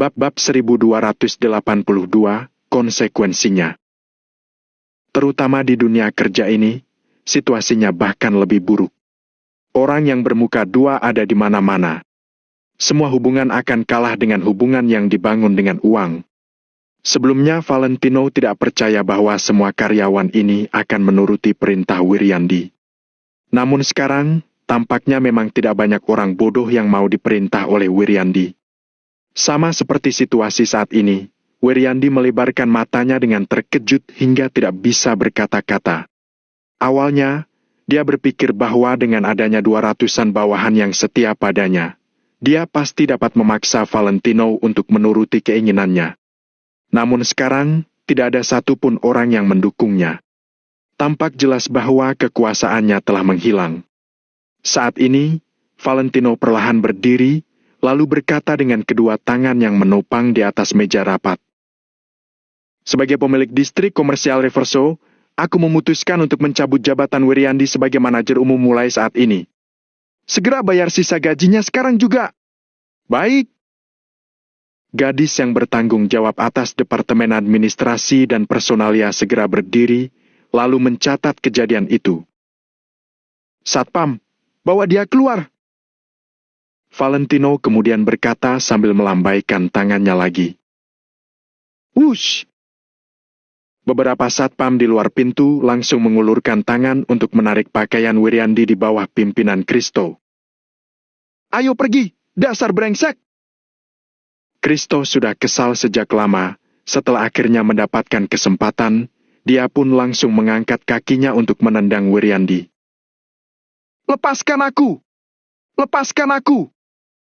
Bab 1282, konsekuensinya. Terutama di dunia kerja ini, situasinya bahkan lebih buruk. Orang yang bermuka dua ada di mana-mana. Semua hubungan akan kalah dengan hubungan yang dibangun dengan uang. Sebelumnya, Valentino tidak percaya bahwa semua karyawan ini akan menuruti perintah Wiryandi. Namun sekarang, tampaknya memang tidak banyak orang bodoh yang mau diperintah oleh Wiryandi. Sama seperti situasi saat ini, Wiryandi melebarkan matanya dengan terkejut hingga tidak bisa berkata-kata. Awalnya, dia berpikir bahwa dengan adanya 200-an bawahan yang setia padanya, dia pasti dapat memaksa Valentino untuk menuruti keinginannya. Namun sekarang, tidak ada satupun orang yang mendukungnya. Tampak jelas bahwa kekuasaannya telah menghilang. Saat ini, Valentino perlahan berdiri, lalu berkata dengan kedua tangan yang menopang di atas meja rapat. Sebagai pemilik distrik komersial Reverso, aku memutuskan untuk mencabut jabatan Wiryandi sebagai manajer umum mulai saat ini. Segera bayar sisa gajinya sekarang juga. Baik. Gadis yang bertanggung jawab atas Departemen Administrasi dan Personalia segera berdiri, lalu mencatat kejadian itu. Satpam, bawa dia keluar. Valentino kemudian berkata sambil melambaikan tangannya lagi. Wush! Beberapa satpam di luar pintu langsung mengulurkan tangan untuk menarik pakaian Wiryandi di bawah pimpinan Kristo. Ayo pergi, dasar brengsek! Kristo sudah kesal sejak lama, setelah akhirnya mendapatkan kesempatan, dia pun langsung mengangkat kakinya untuk menendang Wiryandi. Lepaskan aku! Lepaskan aku!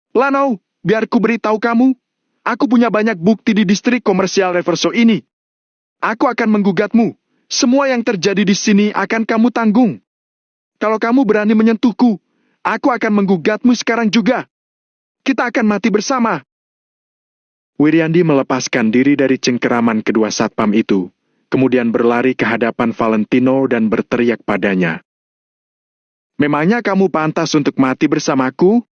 Lanau, biar ku beritahu kamu, aku punya banyak bukti di distrik komersial Reverso ini. Aku akan menggugatmu. Semua yang terjadi di sini akan kamu tanggung. Kalau kamu berani menyentuhku, aku akan menggugatmu sekarang juga. Kita akan mati bersama. Wiryandi melepaskan diri dari cengkeraman kedua satpam itu, kemudian berlari ke hadapan Valentino dan berteriak padanya. Memangnya kamu pantas untuk mati bersamaku?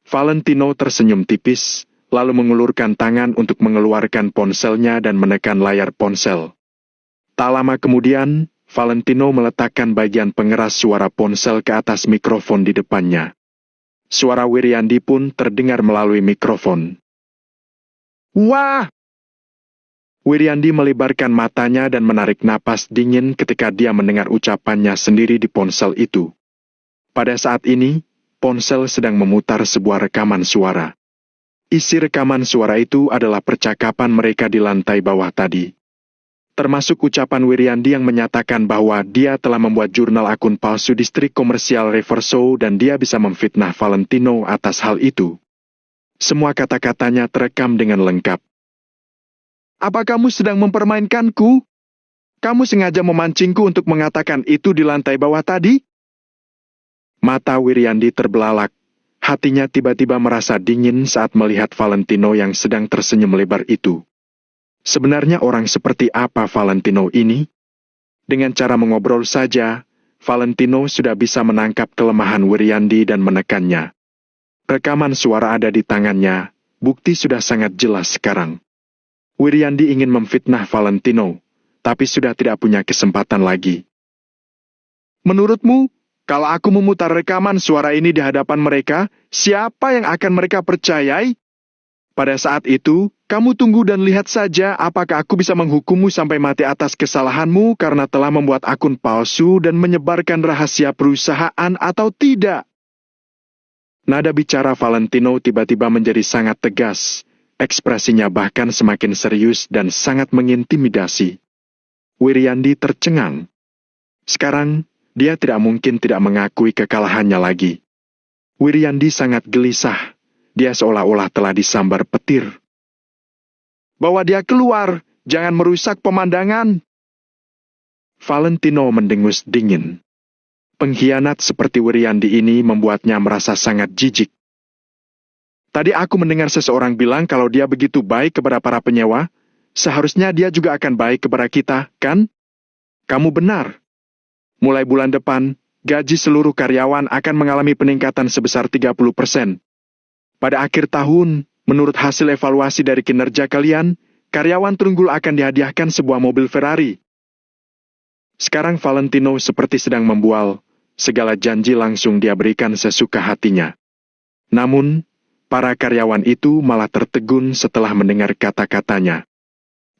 Valentino tersenyum tipis, lalu mengulurkan tangan untuk mengeluarkan ponselnya dan menekan layar ponsel. Tak lama kemudian, Valentino meletakkan bagian pengeras suara ponsel ke atas mikrofon di depannya. Suara Wiryandi pun terdengar melalui mikrofon. Wah! Wiryandi melebarkan matanya dan menarik napas dingin ketika dia mendengar ucapannya sendiri di ponsel itu. Pada saat ini, ponsel sedang memutar sebuah rekaman suara. Isi rekaman suara itu adalah percakapan mereka di lantai bawah tadi. Termasuk ucapan Wiryandi yang menyatakan bahwa dia telah membuat jurnal akun palsu distrik komersial Reverso dan dia bisa memfitnah Valentino atas hal itu. Semua kata-katanya terekam dengan lengkap. Apa kamu sedang mempermainkanku? Kamu sengaja memancingku untuk mengatakan itu di lantai bawah tadi? Mata Wiryandi terbelalak. Hatinya tiba-tiba merasa dingin saat melihat Valentino yang sedang tersenyum lebar itu. Sebenarnya orang seperti apa Valentino ini? Dengan cara mengobrol saja, Valentino sudah bisa menangkap kelemahan Wiryandi dan menekannya. Rekaman suara ada di tangannya, bukti sudah sangat jelas sekarang. Wiryandi ingin memfitnah Valentino, tapi sudah tidak punya kesempatan lagi. Menurutmu, kalau aku memutar rekaman suara ini di hadapan mereka, siapa yang akan mereka percayai? Pada saat itu, kamu tunggu dan lihat saja apakah aku bisa menghukummu sampai mati atas kesalahanmu karena telah membuat akun palsu dan menyebarkan rahasia perusahaan atau tidak. Nada bicara Valentino tiba-tiba menjadi sangat tegas, ekspresinya bahkan semakin serius dan sangat mengintimidasi. Wiryandi tercengang. Sekarang, dia tidak mungkin tidak mengakui kekalahannya lagi. Wiryandi sangat gelisah. Dia seolah-olah telah disambar petir. Bawa dia keluar, jangan merusak pemandangan. Valentino mendengus dingin. Pengkhianat seperti Wiryandi ini membuatnya merasa sangat jijik. Tadi aku mendengar seseorang bilang kalau dia begitu baik kepada para penyewa, seharusnya dia juga akan baik kepada kita, kan? Kamu benar. Mulai bulan depan, gaji seluruh karyawan akan mengalami peningkatan sebesar 30%. Pada akhir tahun, menurut hasil evaluasi dari kinerja kalian, karyawan terunggul akan dihadiahkan sebuah mobil Ferrari. Sekarang Valentino seperti sedang membual, segala janji langsung dia berikan sesuka hatinya. Namun, para karyawan itu malah tertegun setelah mendengar kata-katanya.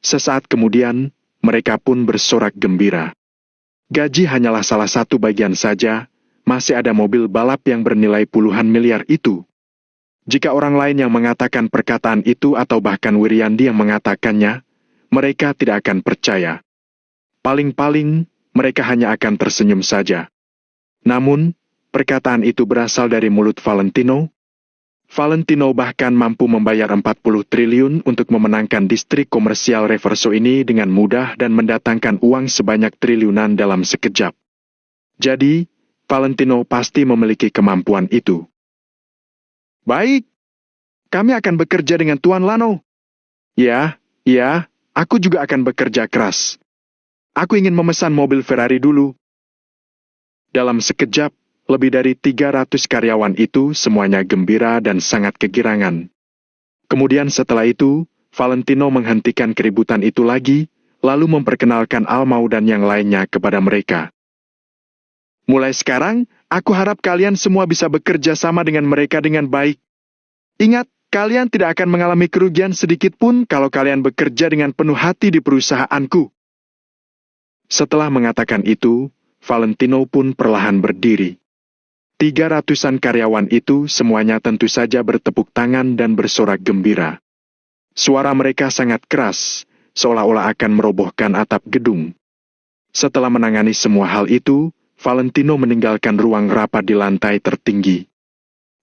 Sesaat kemudian, mereka pun bersorak gembira. Gaji hanyalah salah satu bagian saja, masih ada mobil balap yang bernilai puluhan miliar itu. Jika orang lain yang mengatakan perkataan itu atau bahkan Wiryandi yang mengatakannya, mereka tidak akan percaya. Paling-paling, mereka hanya akan tersenyum saja. Namun, perkataan itu berasal dari mulut Valentino. Valentino bahkan mampu membayar 40 triliun untuk memenangkan distrik komersial Reverso ini dengan mudah dan mendatangkan uang sebanyak triliunan dalam sekejap. Jadi, Valentino pasti memiliki kemampuan itu. Baik, kami akan bekerja dengan Tuan Lano. Ya, aku juga akan bekerja keras. Aku ingin memesan mobil Ferrari dulu. Dalam sekejap, lebih dari 300 karyawan itu semuanya gembira dan sangat kegirangan. Kemudian setelah itu, Valentino menghentikan keributan itu lagi, lalu memperkenalkan Almau dan yang lainnya kepada mereka. Mulai sekarang, aku harap kalian semua bisa bekerja sama dengan mereka dengan baik. Ingat, kalian tidak akan mengalami kerugian sedikit pun kalau kalian bekerja dengan penuh hati di perusahaanku. Setelah mengatakan itu, Valentino pun perlahan berdiri. 300-an karyawan itu semuanya tentu saja bertepuk tangan dan bersorak gembira. Suara mereka sangat keras, seolah-olah akan merobohkan atap gedung. Setelah menangani semua hal itu, Valentino meninggalkan ruang rapat di lantai tertinggi.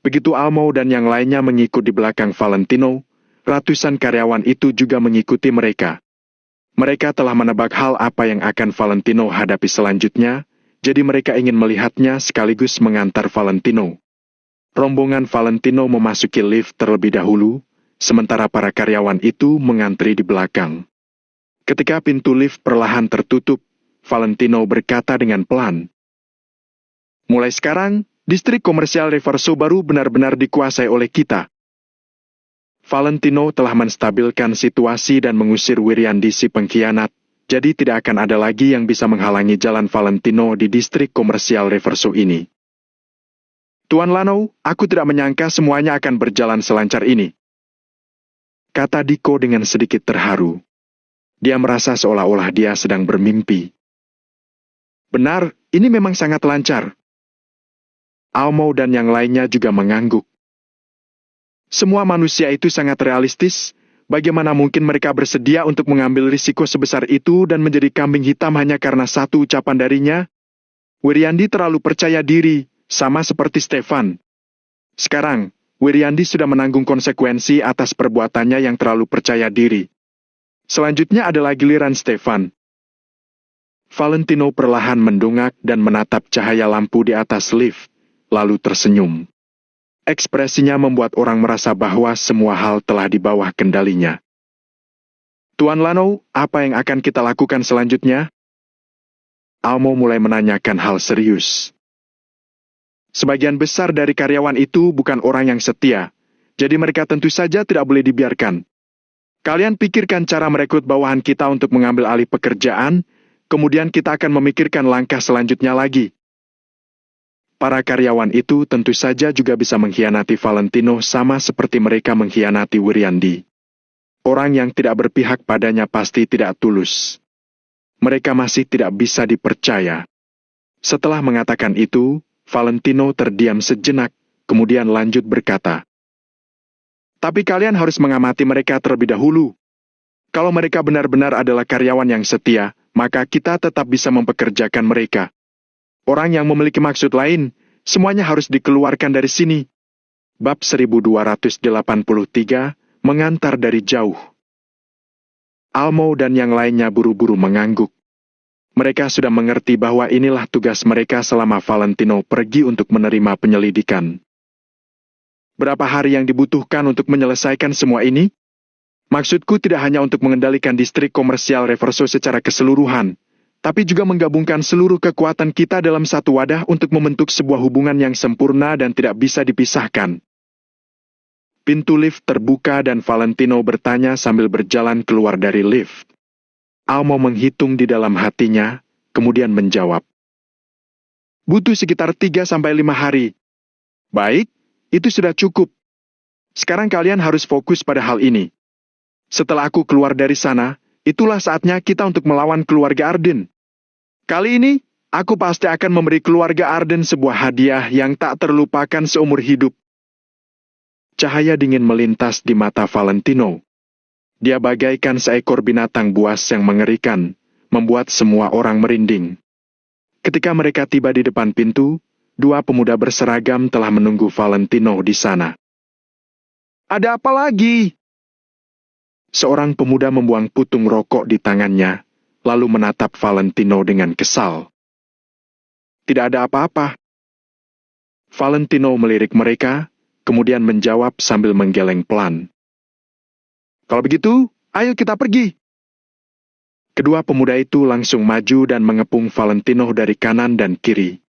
Begitu Almau dan yang lainnya mengikut di belakang Valentino, ratusan karyawan itu juga mengikuti mereka. Mereka telah menebak hal apa yang akan Valentino hadapi selanjutnya, jadi mereka ingin melihatnya sekaligus mengantar Valentino. Rombongan Valentino memasuki lift terlebih dahulu, sementara para karyawan itu mengantri di belakang. Ketika pintu lift perlahan tertutup, Valentino berkata dengan pelan, "Mulai sekarang, distrik komersial Reverso baru benar-benar dikuasai oleh kita." Valentino telah menstabilkan situasi dan mengusir Wiryandi si pengkhianat, jadi tidak akan ada lagi yang bisa menghalangi jalan Valentino di distrik komersial Reverso ini. Tuan Lano, aku tidak menyangka semuanya akan berjalan selancar ini, kata Diko dengan sedikit terharu. Dia merasa seolah-olah dia sedang bermimpi. Benar, ini memang sangat lancar. Almau dan yang lainnya juga mengangguk. Semua manusia itu sangat realistis. Bagaimana mungkin mereka bersedia untuk mengambil risiko sebesar itu dan menjadi kambing hitam hanya karena satu ucapan darinya? Wiryandi terlalu percaya diri, sama seperti Stefan. Sekarang, Wiryandi sudah menanggung konsekuensi atas perbuatannya yang terlalu percaya diri. Selanjutnya adalah giliran Stefan. Valentino perlahan mendongak dan menatap cahaya lampu di atas lift, lalu tersenyum. Ekspresinya membuat orang merasa bahwa semua hal telah di bawah kendalinya. Tuan Lano, apa yang akan kita lakukan selanjutnya? Almau mulai menanyakan hal serius. Sebagian besar dari karyawan itu bukan orang yang setia, jadi mereka tentu saja tidak boleh dibiarkan. Kalian pikirkan cara merekrut bawahan kita untuk mengambil alih pekerjaan, kemudian kita akan memikirkan langkah selanjutnya lagi. Para karyawan itu tentu saja juga bisa mengkhianati Valentino sama seperti mereka mengkhianati Wiryandi. Orang yang tidak berpihak padanya pasti tidak tulus. Mereka masih tidak bisa dipercaya. Setelah mengatakan itu, Valentino terdiam sejenak, kemudian lanjut berkata, "Tapi kalian harus mengamati mereka terlebih dahulu. Kalau mereka benar-benar adalah karyawan yang setia, maka kita tetap bisa mempekerjakan mereka. Orang yang memiliki maksud lain, semuanya harus dikeluarkan dari sini. Bab 1283, mengantar dari jauh. Almo dan yang lainnya buru-buru mengangguk. Mereka sudah mengerti bahwa inilah tugas mereka selama Valentino pergi untuk menerima penyelidikan. Berapa hari yang dibutuhkan untuk menyelesaikan semua ini? Maksudku tidak hanya untuk mengendalikan distrik komersial Reverso secara keseluruhan, tapi juga menggabungkan seluruh kekuatan kita dalam satu wadah untuk membentuk sebuah hubungan yang sempurna dan tidak bisa dipisahkan. Pintu lift terbuka dan Valentino bertanya sambil berjalan keluar dari lift. Almo menghitung di dalam hatinya, kemudian menjawab. Butuh sekitar 3-5 hari. Baik, itu sudah cukup. Sekarang kalian harus fokus pada hal ini. Setelah aku keluar dari sana, itulah saatnya kita untuk melawan keluarga Arden. Kali ini, aku pasti akan memberi keluarga Arden sebuah hadiah yang tak terlupakan seumur hidup. Cahaya dingin melintas di mata Valentino. Dia bagaikan seekor binatang buas yang mengerikan, membuat semua orang merinding. Ketika mereka tiba di depan pintu, dua pemuda berseragam telah menunggu Valentino di sana. Ada apa lagi? Seorang pemuda membuang putung rokok di tangannya, lalu menatap Valentino dengan kesal. Tidak ada apa-apa. Valentino melirik mereka, kemudian menjawab sambil menggeleng pelan. Kalau begitu, ayo kita pergi. Kedua pemuda itu langsung maju dan mengepung Valentino dari kanan dan kiri.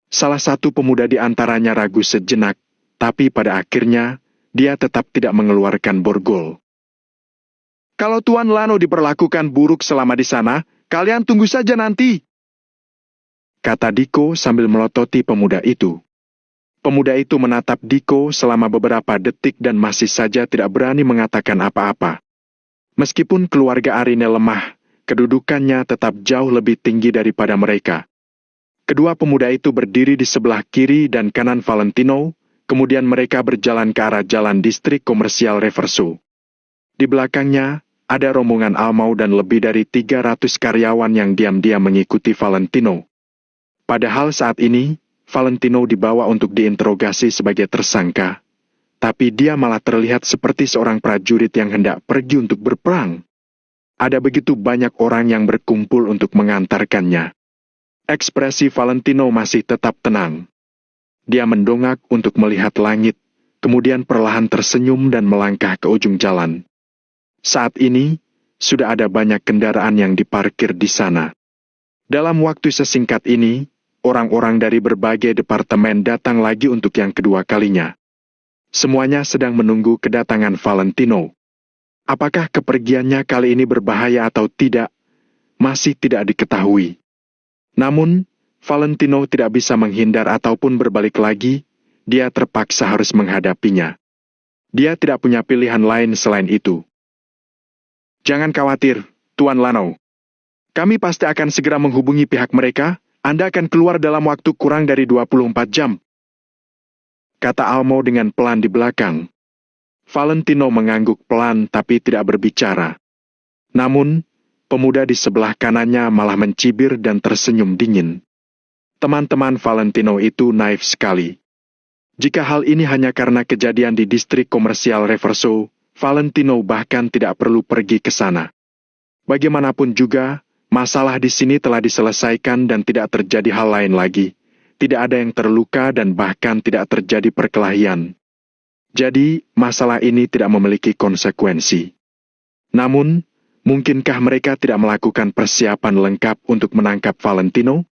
Salah satu pemuda di antaranya ragu sejenak, tapi pada akhirnya, dia tetap tidak mengeluarkan borgol. Kalau Tuan Lano diperlakukan buruk selama di sana, kalian tunggu saja nanti. Kata Diko sambil melototi pemuda itu. Pemuda itu menatap Diko selama beberapa detik dan masih saja tidak berani mengatakan apa-apa. Meskipun keluarga Arine lemah, kedudukannya tetap jauh lebih tinggi daripada mereka. Kedua pemuda itu berdiri di sebelah kiri dan kanan Valentino, kemudian mereka berjalan ke arah jalan distrik komersial Reverso. Di belakangnya, ada rombongan Almau dan lebih dari 300 karyawan yang diam-diam mengikuti Valentino. Padahal saat ini, Valentino dibawa untuk diinterogasi sebagai tersangka, tapi dia malah terlihat seperti seorang prajurit yang hendak pergi untuk berperang. Ada begitu banyak orang yang berkumpul untuk mengantarkannya. Ekspresi Valentino masih tetap tenang. Dia mendongak untuk melihat langit, kemudian perlahan tersenyum dan melangkah ke ujung jalan. Saat ini, sudah ada banyak kendaraan yang diparkir di sana. Dalam waktu sesingkat ini, orang-orang dari berbagai departemen datang lagi untuk yang kedua kalinya. Semuanya sedang menunggu kedatangan Valentino. Apakah kepergiannya kali ini berbahaya atau tidak, masih tidak diketahui. Namun, Valentino tidak bisa menghindar ataupun berbalik lagi, dia terpaksa harus menghadapinya. Dia tidak punya pilihan lain selain itu. Jangan khawatir, Tuan Lano. Kami pasti akan segera menghubungi pihak mereka, Anda akan keluar dalam waktu kurang dari 24 jam. Kata Almo dengan pelan di belakang. Valentino mengangguk pelan tapi tidak berbicara. Namun, pemuda di sebelah kanannya malah mencibir dan tersenyum dingin. Teman-teman Valentino itu naif sekali. Jika hal ini hanya karena kejadian di distrik komersial Reverso, Valentino bahkan tidak perlu pergi ke sana. Bagaimanapun juga, masalah di sini telah diselesaikan dan tidak terjadi hal lain lagi. Tidak ada yang terluka dan bahkan tidak terjadi perkelahian. Jadi, masalah ini tidak memiliki konsekuensi. Namun, mungkinkah mereka tidak melakukan persiapan lengkap untuk menangkap Valentino?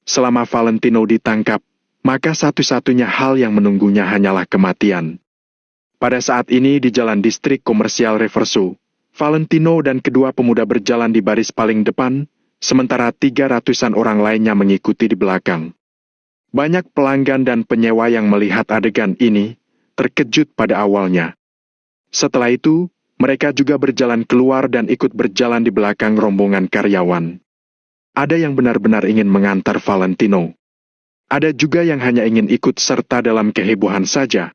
Selama Valentino ditangkap, maka satu-satunya hal yang menunggunya hanyalah kematian. Pada saat ini di jalan distrik komersial Reverso, Valentino dan kedua pemuda berjalan di baris paling depan, sementara 300-an orang lainnya mengikuti di belakang. Banyak pelanggan dan penyewa yang melihat adegan ini, terkejut pada awalnya. Setelah itu, mereka juga berjalan keluar dan ikut berjalan di belakang rombongan karyawan. Ada yang benar-benar ingin mengantar Valentino. Ada juga yang hanya ingin ikut serta dalam kehebohan saja.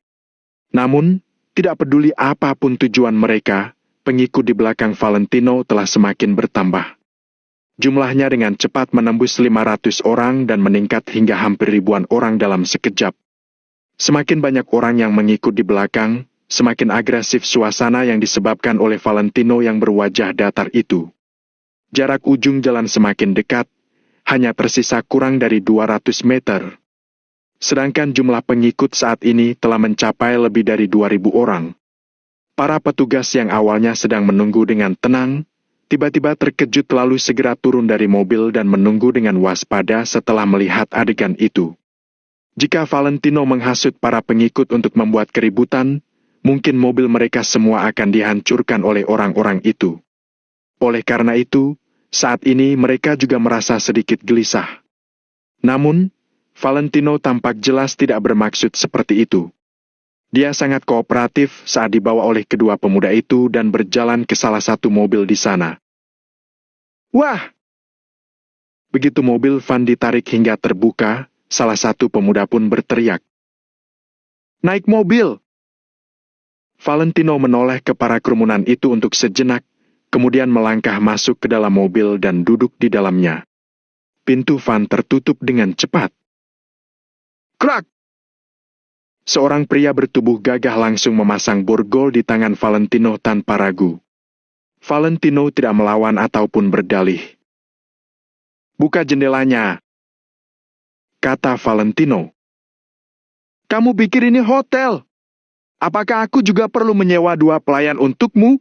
Namun, tidak peduli apapun tujuan mereka, pengikut di belakang Valentino telah semakin bertambah. Jumlahnya dengan cepat menembus 500 orang dan meningkat hingga hampir ribuan orang dalam sekejap. Semakin banyak orang yang mengikut di belakang, semakin agresif suasana yang disebabkan oleh Valentino yang berwajah datar itu. Jarak ujung jalan semakin dekat, hanya tersisa kurang dari 200 meter. Sedangkan jumlah pengikut saat ini telah mencapai lebih dari 2.000 orang. Para petugas yang awalnya sedang menunggu dengan tenang, tiba-tiba terkejut lalu segera turun dari mobil dan menunggu dengan waspada setelah melihat adegan itu. Jika Valentino menghasut para pengikut untuk membuat keributan, mungkin mobil mereka semua akan dihancurkan oleh orang-orang itu. Oleh karena itu, saat ini mereka juga merasa sedikit gelisah. Namun, Valentino tampak jelas tidak bermaksud seperti itu. Dia sangat kooperatif saat dibawa oleh kedua pemuda itu dan berjalan ke salah satu mobil di sana. Wah! Begitu mobil van ditarik hingga terbuka, salah satu pemuda pun berteriak. Naik mobil! Valentino menoleh ke para kerumunan itu untuk sejenak, kemudian melangkah masuk ke dalam mobil dan duduk di dalamnya. Pintu van tertutup dengan cepat. Krak! Seorang pria bertubuh gagah langsung memasang borgol di tangan Valentino tanpa ragu. Valentino tidak melawan ataupun berdalih. Buka jendelanya, kata Valentino. Kamu pikir ini hotel? Apakah aku juga perlu menyewa 2 pelayan untukmu?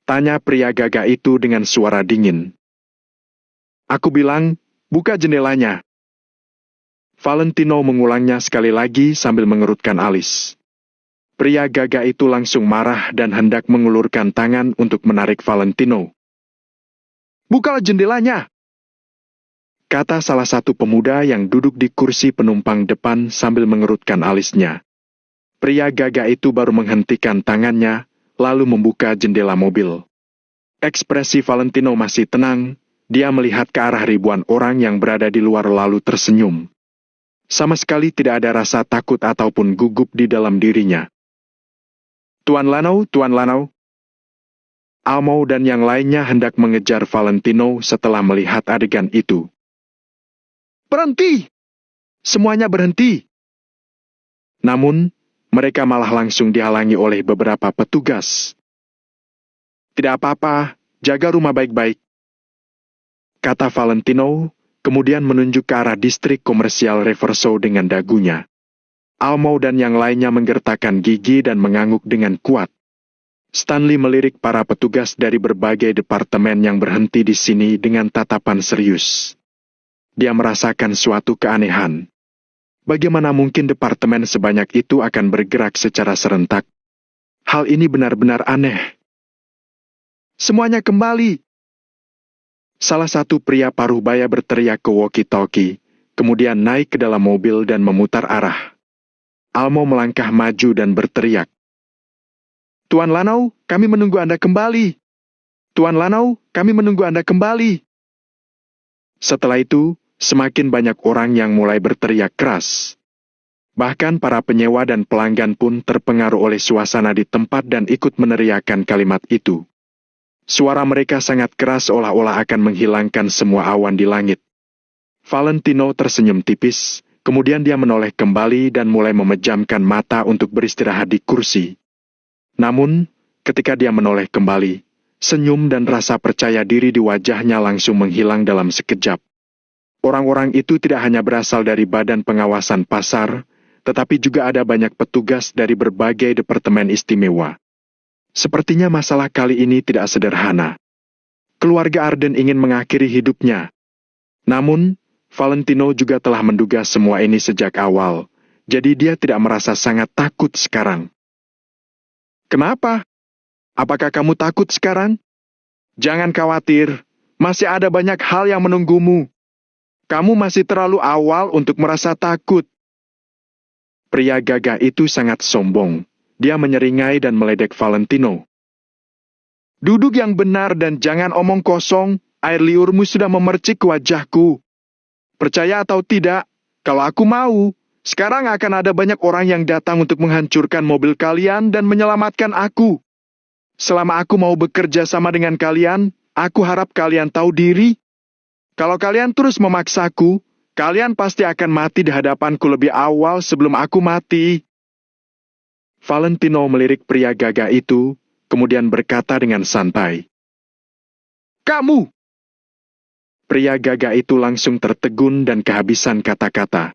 Tanya pria gagah itu dengan suara dingin. Aku bilang, buka jendelanya. Valentino mengulangnya sekali lagi sambil mengerutkan alis. Pria gagah itu langsung marah dan hendak mengulurkan tangan untuk menarik Valentino. Bukalah jendelanya, kata salah satu pemuda yang duduk di kursi penumpang depan sambil mengerutkan alisnya. Pria gagah itu baru menghentikan tangannya, lalu membuka jendela mobil. Ekspresi Valentino masih tenang, dia melihat ke arah ribuan orang yang berada di luar lalu tersenyum. Sama sekali tidak ada rasa takut ataupun gugup di dalam dirinya. Tuan Lanau, Tuan Lanau. Almo dan yang lainnya hendak mengejar Valentino setelah melihat adegan itu. Berhenti! Semuanya berhenti! Namun, mereka malah langsung dihalangi oleh beberapa petugas. Tidak apa-apa, jaga rumah baik-baik, kata Valentino, kemudian menunjuk ke arah distrik komersial Reverso dengan dagunya. Almo dan yang lainnya menggertakkan gigi dan mengangguk dengan kuat. Stanley melirik para petugas dari berbagai departemen yang berhenti di sini dengan tatapan serius. Dia merasakan suatu keanehan. Bagaimana mungkin departemen sebanyak itu akan bergerak secara serentak? Hal ini benar-benar aneh. Semuanya kembali! Salah satu pria paruh baya berteriak ke walkie-talkie, kemudian naik ke dalam mobil dan memutar arah. Almo melangkah maju dan berteriak. Tuan Lanau, kami menunggu Anda kembali. Tuan Lanau, kami menunggu Anda kembali. Setelah itu, semakin banyak orang yang mulai berteriak keras. Bahkan para penyewa dan pelanggan pun terpengaruh oleh suasana di tempat dan ikut meneriakkan kalimat itu. Suara mereka sangat keras seolah-olah akan menghilangkan semua awan di langit. Valentino tersenyum tipis, kemudian dia menoleh kembali dan mulai memejamkan mata untuk beristirahat di kursi. Namun, ketika dia menoleh kembali, senyum dan rasa percaya diri di wajahnya langsung menghilang dalam sekejap. Orang-orang itu tidak hanya berasal dari Badan Pengawasan Pasar, tetapi juga ada banyak petugas dari berbagai departemen istimewa. Sepertinya masalah kali ini tidak sederhana. Keluarga Arden ingin mengakhiri hidupnya. Namun, Valentino juga telah menduga semua ini sejak awal, jadi dia tidak merasa sangat takut sekarang. Kenapa? Apakah kamu takut sekarang? Jangan khawatir, masih ada banyak hal yang menunggumu. Kamu masih terlalu awal untuk merasa takut. Pria gagah itu sangat sombong. Dia menyeringai dan meledek Valentino. Duduk yang benar dan jangan omong kosong, air liurmu sudah memercik wajahku. Percaya atau tidak, kalau aku mau, sekarang akan ada banyak orang yang datang untuk menghancurkan mobil kalian dan menyelamatkan aku. Selama aku mau bekerja sama dengan kalian, Aku harap kalian tahu diri. Kalau kalian terus memaksaku, kalian pasti akan mati di hadapanku lebih awal sebelum aku mati. Valentino melirik pria gagah itu, kemudian berkata dengan santai. Kamu! Pria gagah itu langsung tertegun dan kehabisan kata-kata.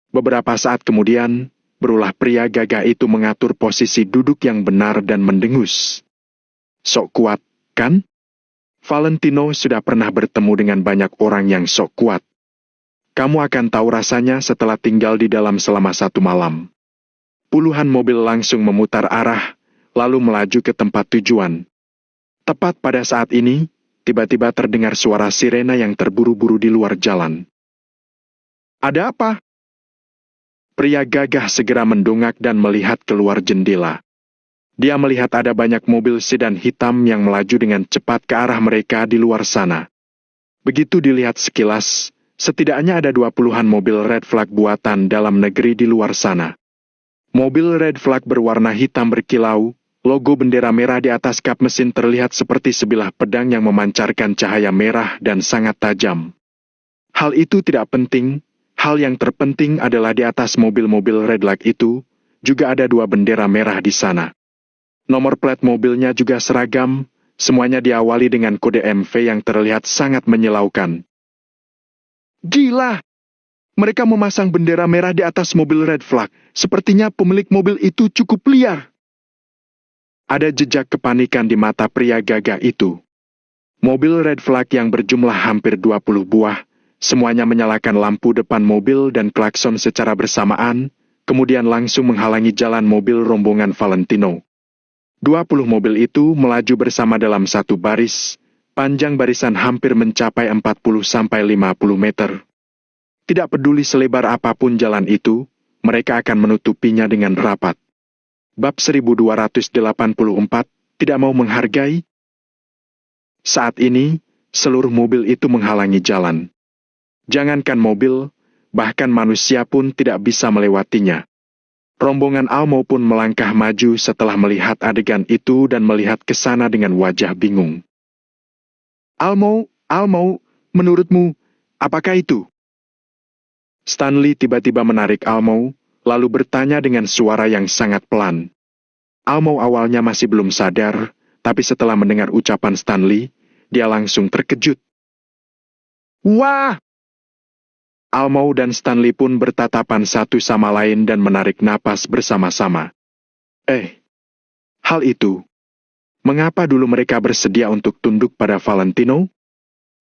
Beberapa saat kemudian, berulah pria gagah itu mengatur posisi duduk yang benar dan mendengus. Sok kuat, kan? Valentino sudah pernah bertemu dengan banyak orang yang sok kuat. Kamu akan tahu rasanya setelah tinggal di dalam selama 1 malam. Puluhan mobil langsung memutar arah, lalu melaju ke tempat tujuan. Tepat pada saat ini, tiba-tiba terdengar suara sirena yang terburu-buru di luar jalan. Ada apa? Pria gagah segera mendongak dan melihat keluar jendela. Dia melihat ada banyak mobil sedan hitam yang melaju dengan cepat ke arah mereka di luar sana. Begitu dilihat sekilas, setidaknya ada 20-an mobil red flag buatan dalam negeri di luar sana. Mobil red flag berwarna hitam berkilau, logo bendera merah di atas kap mesin terlihat seperti sebilah pedang yang memancarkan cahaya merah dan sangat tajam. Hal itu tidak penting, hal yang terpenting adalah di atas mobil-mobil red flag itu, juga ada 2 bendera merah di sana. Nomor plat mobilnya juga seragam, semuanya diawali dengan kode MV yang terlihat sangat menyilaukan. Gila! Mereka memasang bendera merah di atas mobil red flag, sepertinya pemilik mobil itu cukup liar. Ada jejak kepanikan di mata pria gagah itu. Mobil red flag yang berjumlah hampir 20 buah, semuanya menyalakan lampu depan mobil dan klakson secara bersamaan, kemudian langsung menghalangi jalan mobil rombongan Valentino. 20 mobil itu melaju bersama dalam satu baris, panjang barisan hampir mencapai 40-50 meter. Tidak peduli selebar apapun jalan itu, mereka akan menutupinya dengan rapat. Bab 1284, tidak mau menghargai. Saat ini, seluruh mobil itu menghalangi jalan. Jangankan mobil, bahkan manusia pun tidak bisa melewatinya. Rombongan Almo pun melangkah maju setelah melihat adegan itu dan melihat ke sana dengan wajah bingung. Almo, menurutmu, apakah itu? Stanley tiba-tiba menarik Almo, lalu bertanya dengan suara yang sangat pelan. Almo awalnya masih belum sadar, tapi setelah mendengar ucapan Stanley, dia langsung terkejut. Wah! Almo dan Stanley pun bertatapan satu sama lain dan menarik napas bersama-sama. Hal itu. Mengapa dulu mereka bersedia untuk tunduk pada Valentino?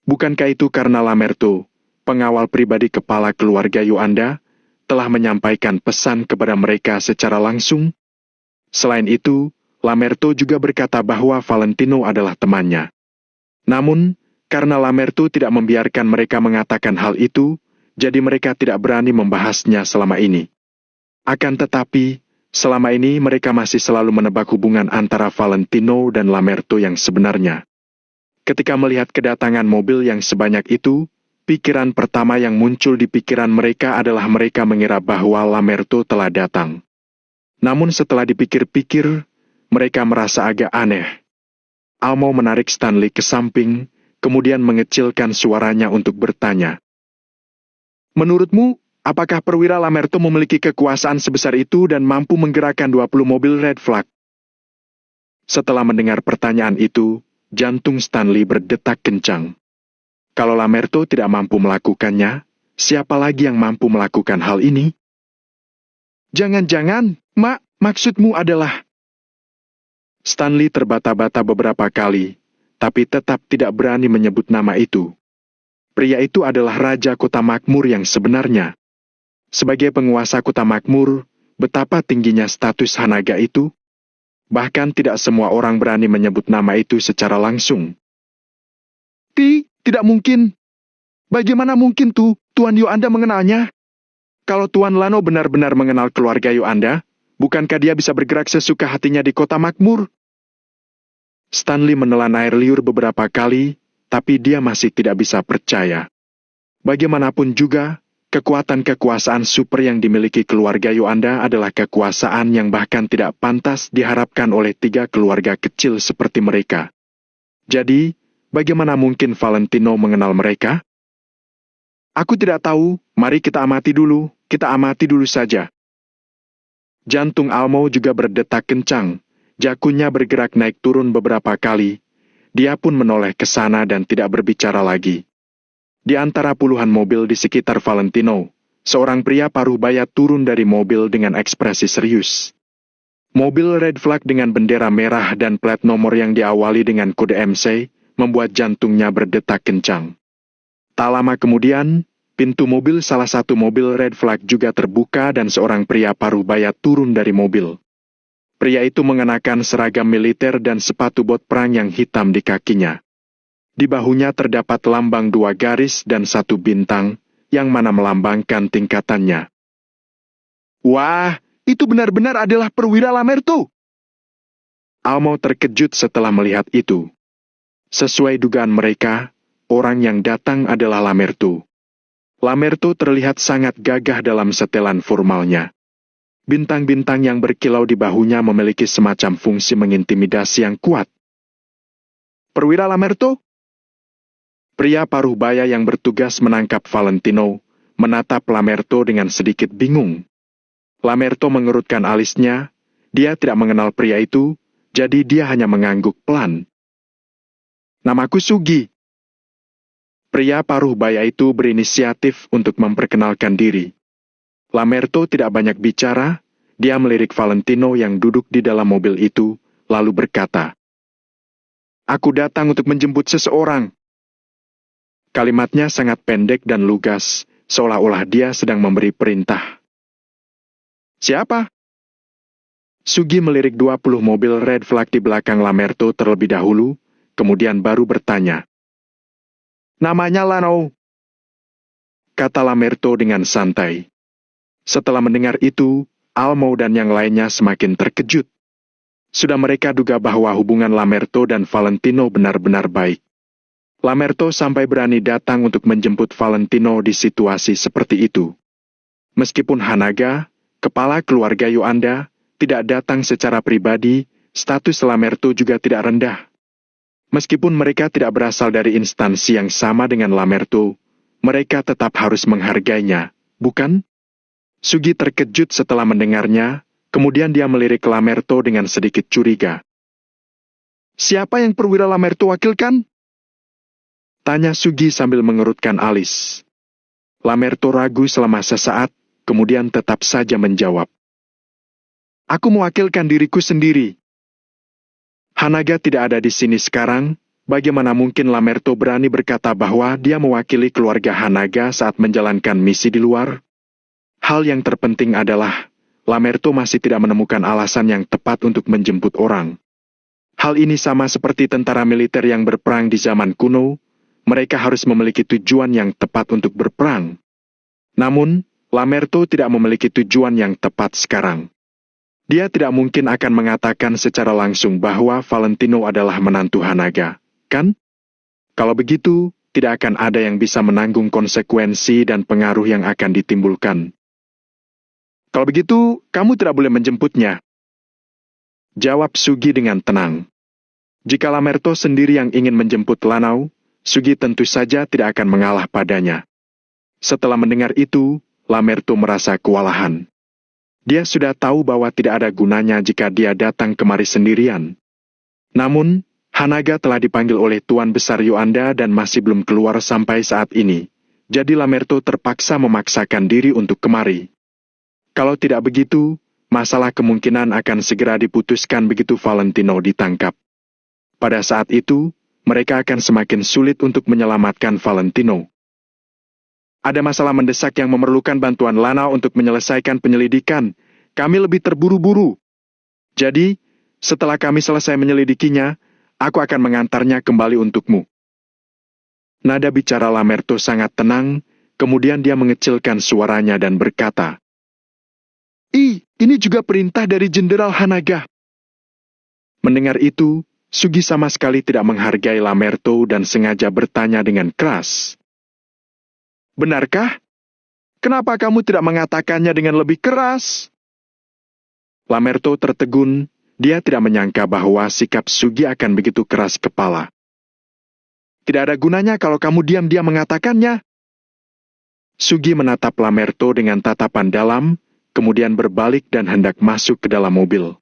Bukankah itu karena Lamerto, pengawal pribadi kepala keluarga Yuanda, telah menyampaikan pesan kepada mereka secara langsung? Selain itu, Lamerto juga berkata bahwa Valentino adalah temannya. Namun, karena Lamerto tidak membiarkan mereka mengatakan hal itu, jadi mereka tidak berani membahasnya selama ini. Akan tetapi, selama ini mereka masih selalu menebak hubungan antara Valentino dan Lamerto yang sebenarnya. Ketika melihat kedatangan mobil yang sebanyak itu, pikiran pertama yang muncul di pikiran mereka adalah mereka mengira bahwa Lamerto telah datang. Namun setelah dipikir-pikir, mereka merasa agak aneh. Almo menarik Stanley ke samping, kemudian mengecilkan suaranya untuk bertanya. Menurutmu, apakah perwira Lamerto memiliki kekuasaan sebesar itu dan mampu menggerakkan 20 mobil red flag? Setelah mendengar pertanyaan itu, jantung Stanley berdetak kencang. Kalau Lamerto tidak mampu melakukannya, siapa lagi yang mampu melakukan hal ini? Jangan-jangan, maksudmu adalah... Stanley terbata-bata beberapa kali, tapi tetap tidak berani menyebut nama itu. Pria itu adalah Raja Kota Makmur yang sebenarnya. Sebagai penguasa Kota Makmur, betapa tingginya status Hanaga itu? Bahkan tidak semua orang berani menyebut nama itu secara langsung. Tidak mungkin. Bagaimana mungkin Tuan Yuanda mengenalnya? Kalau Tuan Lano benar-benar mengenal keluarga Yuanda, bukankah dia bisa bergerak sesuka hatinya di Kota Makmur? Stanley menelan air liur beberapa kali, tapi dia masih tidak bisa percaya. Bagaimanapun juga, kekuatan-kekuasaan super yang dimiliki keluarga Yuanda adalah kekuasaan yang bahkan tidak pantas diharapkan oleh 3 keluarga kecil seperti mereka. Jadi, Bagaimana mungkin Valentino mengenal mereka? Aku tidak tahu, mari kita amati dulu saja. Jantung Almo juga berdetak kencang, jakunya bergerak naik turun beberapa kali. Dia pun menoleh ke sana dan tidak berbicara lagi. Di antara puluhan mobil di sekitar Valentino, seorang pria paruh baya turun dari mobil dengan ekspresi serius. Mobil red flag dengan bendera merah dan plat nomor yang diawali dengan kode MC, membuat jantungnya berdetak kencang. Tak lama kemudian, pintu mobil salah satu mobil red flag juga terbuka dan seorang pria paruh baya turun dari mobil. Pria itu mengenakan seragam militer dan sepatu bot perang yang hitam di kakinya. Di bahunya terdapat lambang 2 garis dan 1 bintang, yang mana melambangkan tingkatannya. Wah, itu benar-benar adalah perwira Lamerto! Almo terkejut setelah melihat itu. Sesuai dugaan mereka, orang yang datang adalah Lamerto. Lamerto terlihat sangat gagah dalam setelan formalnya. Bintang-bintang yang berkilau di bahunya memiliki semacam fungsi mengintimidasi yang kuat. Perwira Lamerto? Pria paruh baya yang bertugas menangkap Valentino menatap Lamerto dengan sedikit bingung. Lamerto mengerutkan alisnya, dia tidak mengenal pria itu, jadi dia hanya mengangguk pelan. Namaku Sugi. Pria paruh baya itu berinisiatif untuk memperkenalkan diri. Lamerto tidak banyak bicara, dia melirik Valentino yang duduk di dalam mobil itu, lalu berkata, "Aku datang untuk menjemput seseorang." Kalimatnya sangat pendek dan lugas, seolah-olah dia sedang memberi perintah. Siapa? Sugi melirik 20 mobil red flag di belakang Lamerto terlebih dahulu, kemudian baru bertanya. Namanya Lano, kata Lamerto dengan santai. Setelah mendengar itu, Almo dan yang lainnya semakin terkejut. Sudah mereka duga bahwa hubungan Lamerto dan Valentino benar-benar baik. Lamerto sampai berani datang untuk menjemput Valentino di situasi seperti itu. Meskipun Hanaga, kepala keluarga Yoanda, tidak datang secara pribadi, status Lamerto juga tidak rendah. Meskipun mereka tidak berasal dari instansi yang sama dengan Lamerto, mereka tetap harus menghargainya, bukan? Sugi terkejut setelah mendengarnya, kemudian dia melirik Lamerto dengan sedikit curiga. Siapa yang perwira Lamerto wakilkan? Tanya Sugi sambil mengerutkan alis. Lamerto ragu selama sesaat, kemudian tetap saja menjawab. Aku mewakilkan diriku sendiri. Hanaga tidak ada di sini sekarang, bagaimana mungkin Lamerto berani berkata bahwa dia mewakili keluarga Hanaga saat menjalankan misi di luar? Hal yang terpenting adalah, Lamerto masih tidak menemukan alasan yang tepat untuk menjemput orang. Hal ini sama seperti tentara militer yang berperang di zaman kuno, mereka harus memiliki tujuan yang tepat untuk berperang. Namun, Lamerto tidak memiliki tujuan yang tepat sekarang. Dia tidak mungkin akan mengatakan secara langsung bahwa Valentino adalah menantu Hanaga, kan? Kalau begitu, tidak akan ada yang bisa menanggung konsekuensi dan pengaruh yang akan ditimbulkan. Kalau begitu, kamu tidak boleh menjemputnya. Jawab Sugi dengan tenang. Jika Lamerto sendiri yang ingin menjemput Lanao, Sugi tentu saja tidak akan mengalah padanya. Setelah mendengar itu, Lamerto merasa kewalahan. Dia sudah tahu bahwa tidak ada gunanya jika dia datang kemari sendirian. Namun, Hanaga telah dipanggil oleh Tuan Besar Yoanda dan masih belum keluar sampai saat ini. Jadi Lamerto terpaksa memaksakan diri untuk kemari. Kalau tidak begitu, masalah kemungkinan akan segera diputuskan begitu Valentino ditangkap. Pada saat itu, mereka akan semakin sulit untuk menyelamatkan Valentino. Ada masalah mendesak yang memerlukan bantuan Lanao untuk menyelesaikan penyelidikan. Kami lebih terburu-buru. Jadi, setelah kami selesai menyelidikinya, aku akan mengantarnya kembali untukmu. Nada bicara Lamerto sangat tenang, kemudian dia mengecilkan suaranya dan berkata, ini juga perintah dari Jenderal Hanaga. Mendengar itu, Sugi sama sekali tidak menghargai Lamerto dan sengaja bertanya dengan keras. Benarkah? Kenapa kamu tidak mengatakannya dengan lebih keras? Lamerto tertegun, dia tidak menyangka bahwa sikap Sugi akan begitu keras kepala. Tidak ada gunanya kalau kamu diam-diam mengatakannya. Sugi menatap Lamerto dengan tatapan dalam, kemudian berbalik dan hendak masuk ke dalam mobil.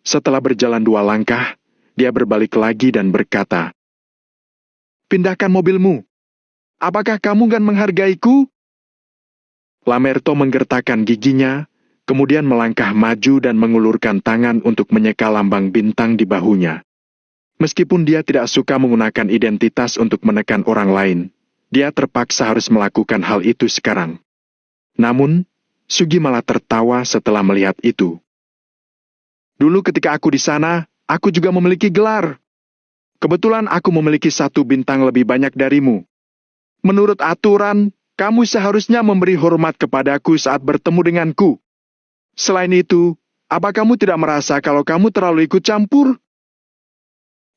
Setelah berjalan 2 langkah, dia berbalik lagi dan berkata, "Pindahkan mobilmu. Apakah kamu kan menghargaiku?" Lamerto menggertakkan giginya, kemudian melangkah maju dan mengulurkan tangan untuk menyeka lambang bintang di bahunya. Meskipun dia tidak suka menggunakan identitas untuk menekan orang lain, dia terpaksa harus melakukan hal itu sekarang. Namun, Sugi malah tertawa setelah melihat itu. "Dulu ketika aku di sana, aku juga memiliki gelar. Kebetulan aku memiliki 1 bintang lebih banyak darimu. Menurut aturan, kamu seharusnya memberi hormat kepadaku saat bertemu denganku. Selain itu, apa kamu tidak merasa kalau kamu terlalu ikut campur?"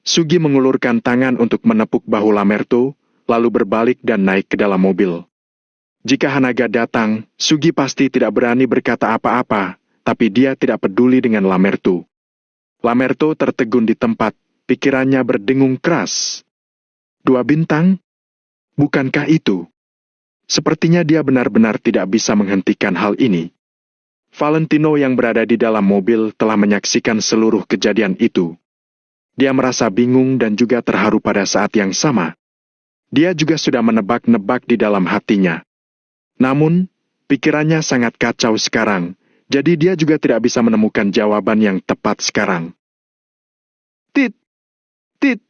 Sugi mengulurkan tangan untuk menepuk bahu Lamerto, lalu berbalik dan naik ke dalam mobil. Jika Hanaga datang, Sugi pasti tidak berani berkata apa-apa, tapi dia tidak peduli dengan Lamerto. Lamerto tertegun di tempat, pikirannya berdengung keras. 2 bintang? Bukankah itu? Sepertinya dia benar-benar tidak bisa menghentikan hal ini. Valentino yang berada di dalam mobil telah menyaksikan seluruh kejadian itu. Dia merasa bingung dan juga terharu pada saat yang sama. Dia juga sudah menebak-nebak di dalam hatinya. Namun, pikirannya sangat kacau sekarang, jadi dia juga tidak bisa menemukan jawaban yang tepat sekarang. Tit! Tit!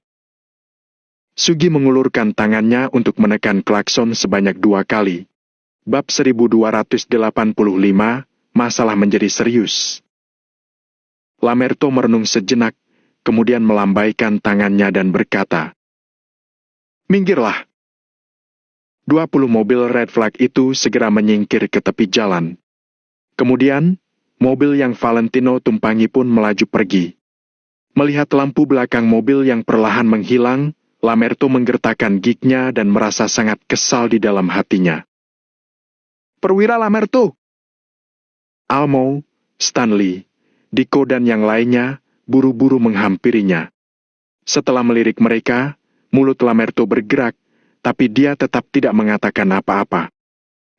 Sugi mengulurkan tangannya untuk menekan klakson sebanyak 2 kali. Bab 1285, masalah menjadi serius. Lamerto merenung sejenak, kemudian melambaikan tangannya dan berkata, "Minggirlah." 20 mobil red flag itu segera menyingkir ke tepi jalan. Kemudian, mobil yang Valentino tumpangi pun melaju pergi. Melihat lampu belakang mobil yang perlahan menghilang, Lamerto menggertakkan gignya dan merasa sangat kesal di dalam hatinya. "Perwira Lamerto!" Almo, Stanley, Diko dan yang lainnya buru-buru menghampirinya. Setelah melirik mereka, mulut Lamerto bergerak, tapi dia tetap tidak mengatakan apa-apa.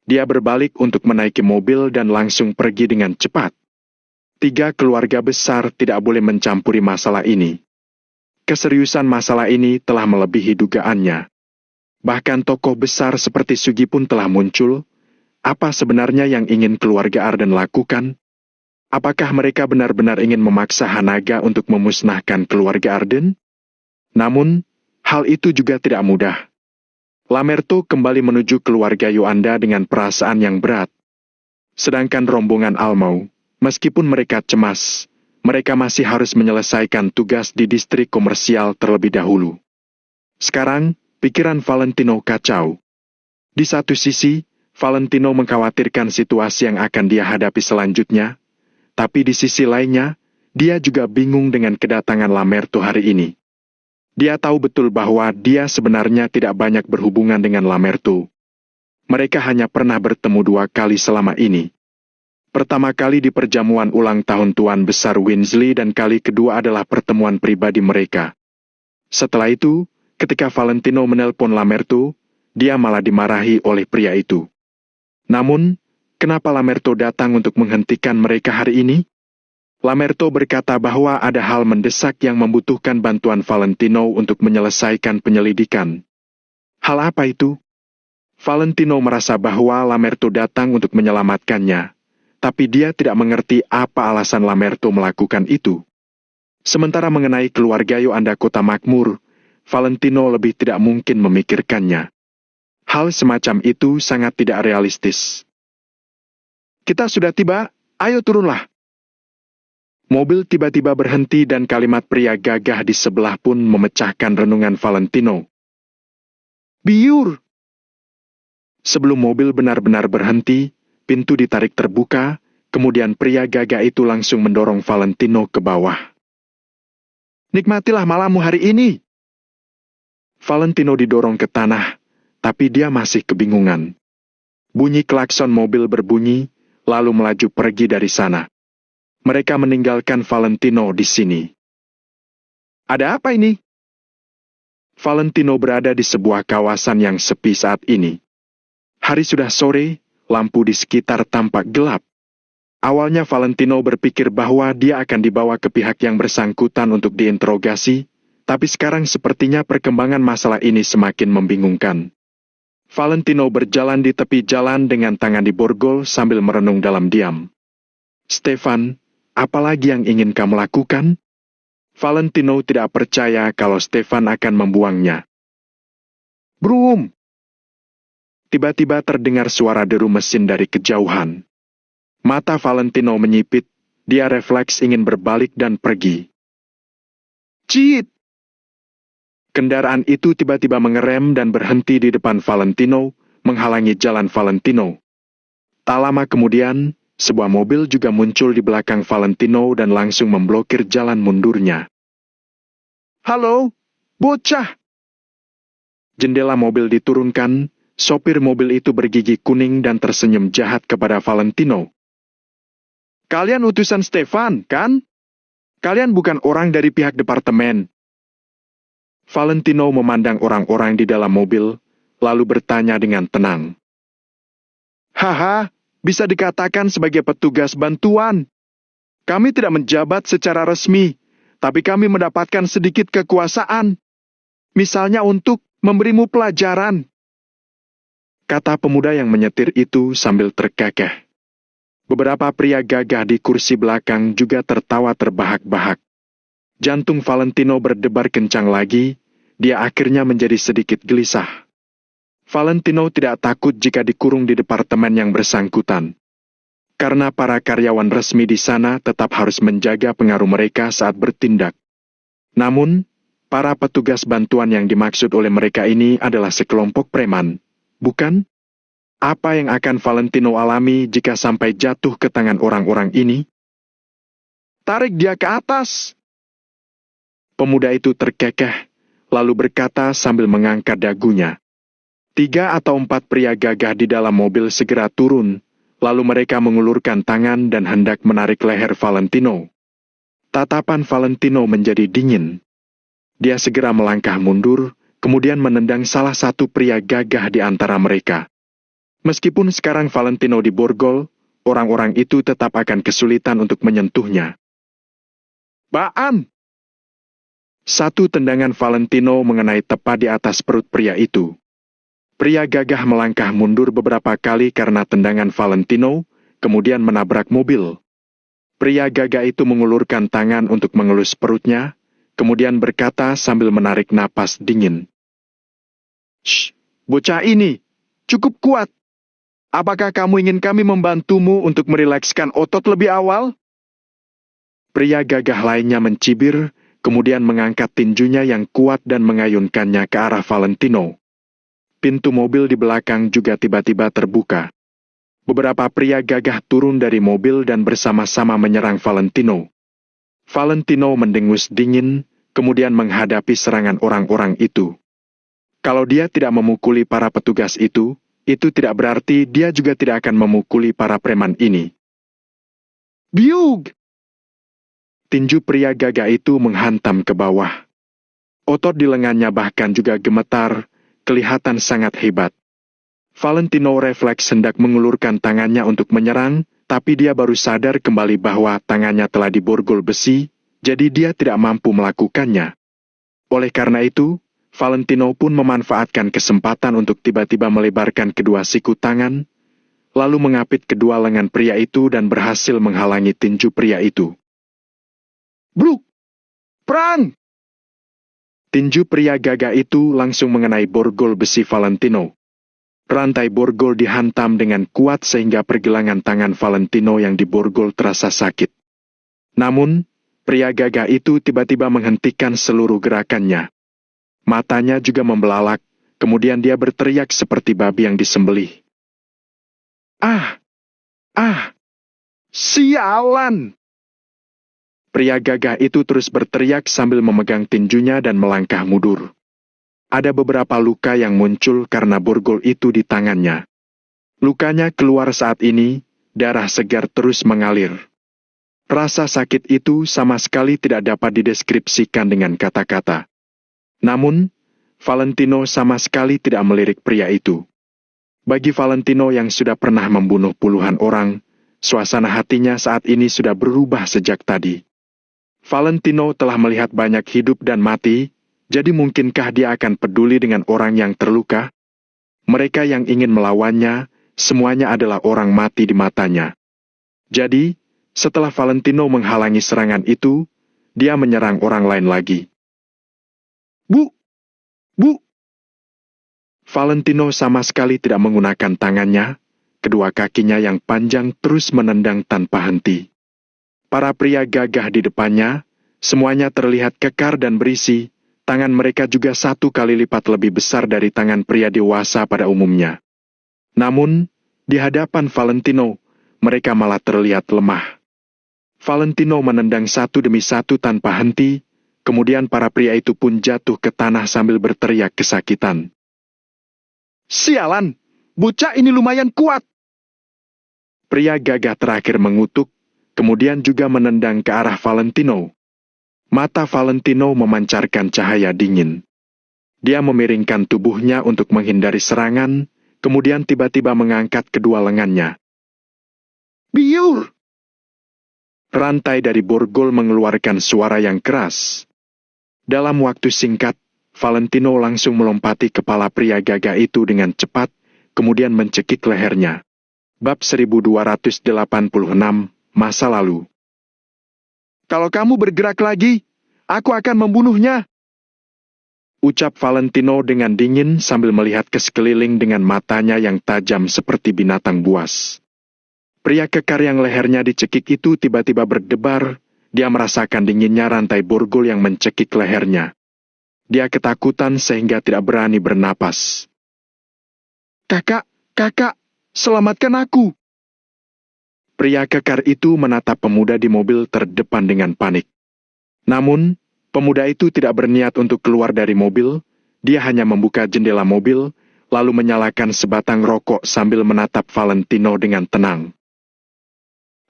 Dia berbalik untuk menaiki mobil dan langsung pergi dengan cepat. 3 keluarga besar tidak boleh mencampuri masalah ini. Keseriusan masalah ini telah melebihi dugaannya. Bahkan tokoh besar seperti Sugi pun telah muncul. Apa sebenarnya yang ingin keluarga Arden lakukan? Apakah mereka benar-benar ingin memaksa Hanaga untuk memusnahkan keluarga Arden? Namun, hal itu juga tidak mudah. Lamerto kembali menuju keluarga Yoanda dengan perasaan yang berat. Sedangkan rombongan Almau, meskipun mereka cemas, mereka masih harus menyelesaikan tugas di distrik komersial terlebih dahulu. Sekarang, pikiran Valentino kacau. Di satu sisi, Valentino mengkhawatirkan situasi yang akan dia hadapi selanjutnya, tapi di sisi lainnya, dia juga bingung dengan kedatangan Lamerto hari ini. Dia tahu betul bahwa dia sebenarnya tidak banyak berhubungan dengan Lamerto. Mereka hanya pernah bertemu 2 kali selama ini. Pertama kali di perjamuan ulang tahun Tuan Besar Winsley dan kali kedua adalah pertemuan pribadi mereka. Setelah itu, ketika Valentino menelpon Lamerto, dia malah dimarahi oleh pria itu. Namun, kenapa Lamerto datang untuk menghentikan mereka hari ini? Lamerto berkata bahwa ada hal mendesak yang membutuhkan bantuan Valentino untuk menyelesaikan penyelidikan. Hal apa itu? Valentino merasa bahwa Lamerto datang untuk menyelamatkannya, tapi dia tidak mengerti apa alasan Lamerto melakukan itu. Sementara mengenai keluarga Yoanda Kota Makmur, Valentino lebih tidak mungkin memikirkannya. Hal semacam itu sangat tidak realistis. "Kita sudah tiba, ayo turunlah." Mobil tiba-tiba berhenti dan kalimat pria gagah di sebelah pun memecahkan renungan Valentino. "Biur!" Sebelum mobil benar-benar berhenti, pintu ditarik terbuka, kemudian pria gagah itu langsung mendorong Valentino ke bawah. "Nikmatilah malammu hari ini." Valentino didorong ke tanah, tapi dia masih kebingungan. Bunyi klakson mobil berbunyi, lalu melaju pergi dari sana. Mereka meninggalkan Valentino di sini. "Ada apa ini?" Valentino berada di sebuah kawasan yang sepi saat ini. Hari sudah sore, lampu di sekitar tampak gelap. Awalnya Valentino berpikir bahwa dia akan dibawa ke pihak yang bersangkutan untuk diinterogasi, tapi sekarang sepertinya perkembangan masalah ini semakin membingungkan. Valentino berjalan di tepi jalan dengan tangan diborgol sambil merenung dalam diam. Stefan, apalagi yang ingin kamu lakukan? Valentino tidak percaya kalau Stefan akan membuangnya. Brum! Tiba-tiba terdengar suara deru mesin dari kejauhan. Mata Valentino menyipit, dia refleks ingin berbalik dan pergi. Cit! Kendaraan itu tiba-tiba mengerem dan berhenti di depan Valentino, menghalangi jalan Valentino. Tak lama kemudian, sebuah mobil juga muncul di belakang Valentino dan langsung memblokir jalan mundurnya. Halo, bocah! Jendela mobil diturunkan, sopir mobil itu bergigi kuning dan tersenyum jahat kepada Valentino. Kalian utusan Stefan, kan? Kalian bukan orang dari pihak departemen. Valentino memandang orang-orang di dalam mobil, lalu bertanya dengan tenang. Haha, bisa dikatakan sebagai petugas bantuan. Kami tidak menjabat secara resmi, tapi kami mendapatkan sedikit kekuasaan. Misalnya untuk memberimu pelajaran. Kata pemuda yang menyetir itu sambil terkekeh. Beberapa pria gagah di kursi belakang juga tertawa terbahak-bahak. Jantung Valentino berdebar kencang lagi, dia akhirnya menjadi sedikit gelisah. Valentino tidak takut jika dikurung di departemen yang bersangkutan. Karena para karyawan resmi di sana tetap harus menjaga pengaruh mereka saat bertindak. Namun, para petugas bantuan yang dimaksud oleh mereka ini adalah sekelompok preman, bukan? Apa yang akan Valentino alami jika sampai jatuh ke tangan orang-orang ini? Tarik dia ke atas! Pemuda itu terkekeh, lalu berkata sambil mengangkat dagunya. 3 atau 4 pria gagah di dalam mobil segera turun, lalu mereka mengulurkan tangan dan hendak menarik leher Valentino. Tatapan Valentino menjadi dingin. Dia segera melangkah mundur, kemudian menendang salah satu pria gagah di antara mereka. Meskipun sekarang Valentino diborgol, orang-orang itu tetap akan kesulitan untuk menyentuhnya. Baan! Satu tendangan Valentino mengenai tepat di atas perut pria itu. Pria gagah melangkah mundur beberapa kali karena tendangan Valentino, kemudian menabrak mobil. Pria gagah itu mengulurkan tangan untuk mengelus perutnya, kemudian berkata sambil menarik napas dingin. Shh, bocah ini, cukup kuat. Apakah kamu ingin kami membantumu untuk merilekskan otot lebih awal? Pria gagah lainnya mencibir, kemudian mengangkat tinjunya yang kuat dan mengayunkannya ke arah Valentino. Pintu mobil di belakang juga tiba-tiba terbuka. Beberapa pria gagah turun dari mobil dan bersama-sama menyerang Valentino. Valentino mendengus dingin, kemudian menghadapi serangan orang-orang itu. Kalau dia tidak memukuli para petugas itu tidak berarti dia juga tidak akan memukuli para preman ini. Biug! Tinju pria gagah itu menghantam ke bawah. Otot di lengannya bahkan juga gemetar, kelihatan sangat hebat. Valentino refleks hendak mengulurkan tangannya untuk menyerang, tapi dia baru sadar kembali bahwa tangannya telah diborgol besi, jadi dia tidak mampu melakukannya. Oleh karena itu, Valentino pun memanfaatkan kesempatan untuk tiba-tiba melebarkan kedua siku tangan, lalu mengapit kedua lengan pria itu dan berhasil menghalangi tinju pria itu. Bruk! Perang! Tinju pria gagah itu langsung mengenai borgol besi Valentino. Rantai borgol dihantam dengan kuat sehingga pergelangan tangan Valentino yang diborgol terasa sakit. Namun, pria gagah itu tiba-tiba menghentikan seluruh gerakannya. Matanya juga membelalak, kemudian dia berteriak seperti babi yang disembelih. Ah! Ah! Sialan! Pria gagah itu terus berteriak sambil memegang tinjunya dan melangkah mundur. Ada beberapa luka yang muncul karena borgol itu di tangannya. Lukanya keluar saat ini, darah segar terus mengalir. Rasa sakit itu sama sekali tidak dapat dideskripsikan dengan kata-kata. Namun, Valentino sama sekali tidak melirik pria itu. Bagi Valentino yang sudah pernah membunuh puluhan orang, suasana hatinya saat ini sudah berubah sejak tadi. Valentino telah melihat banyak hidup dan mati, jadi mungkinkah dia akan peduli dengan orang yang terluka? Mereka yang ingin melawannya, semuanya adalah orang mati di matanya. Jadi, setelah Valentino menghalangi serangan itu, dia menyerang orang lain lagi. Bu! Bu! Valentino sama sekali tidak menggunakan tangannya, kedua kakinya yang panjang terus menendang tanpa henti. Para pria gagah di depannya, semuanya terlihat kekar dan berisi, tangan mereka juga 1 kali lipat lebih besar dari tangan pria dewasa pada umumnya. Namun, di hadapan Valentino, mereka malah terlihat lemah. Valentino menendang satu demi satu tanpa henti, kemudian para pria itu pun jatuh ke tanah sambil berteriak kesakitan. Sialan, bocah ini lumayan kuat. Pria gagah terakhir mengutuk, kemudian juga menendang ke arah Valentino. Mata Valentino memancarkan cahaya dingin. Dia memiringkan tubuhnya untuk menghindari serangan, kemudian tiba-tiba mengangkat kedua lengannya. Biur! Rantai dari borgol mengeluarkan suara yang keras. Dalam waktu singkat, Valentino langsung melompati kepala pria gagah itu dengan cepat, kemudian mencekik lehernya. Bab 1286, Masa Lalu. Kalau kamu bergerak lagi, aku akan membunuhnya. Ucap Valentino dengan dingin sambil melihat ke sekeliling dengan matanya yang tajam seperti binatang buas. Pria kekar yang lehernya dicekik itu tiba-tiba berdebar, dia merasakan dinginnya rantai borgol yang mencekik lehernya. Dia ketakutan sehingga tidak berani bernapas. Kakak, selamatkan aku. Pria kekar itu menatap pemuda di mobil terdepan dengan panik. Namun, pemuda itu tidak berniat untuk keluar dari mobil, dia hanya membuka jendela mobil, lalu menyalakan sebatang rokok sambil menatap Valentino dengan tenang.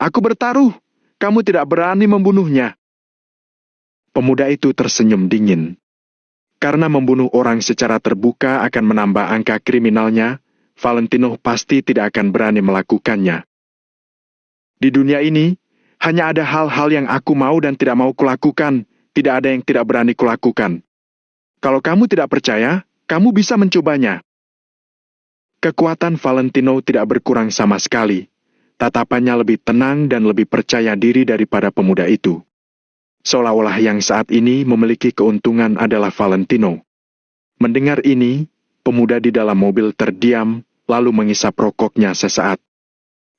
Aku bertaruh, kamu tidak berani membunuhnya. Pemuda itu tersenyum dingin. Karena membunuh orang secara terbuka akan menambah angka kriminalnya, Valentino pasti tidak akan berani melakukannya. Di dunia ini, hanya ada hal-hal yang aku mau dan tidak mau kulakukan, tidak ada yang tidak berani kulakukan. Kalau kamu tidak percaya, kamu bisa mencobanya. Kekuatan Valentino tidak berkurang sama sekali. Tatapannya lebih tenang dan lebih percaya diri daripada pemuda itu. Seolah-olah yang saat ini memiliki keuntungan adalah Valentino. Mendengar ini, pemuda di dalam mobil terdiam, lalu mengisap rokoknya sesaat.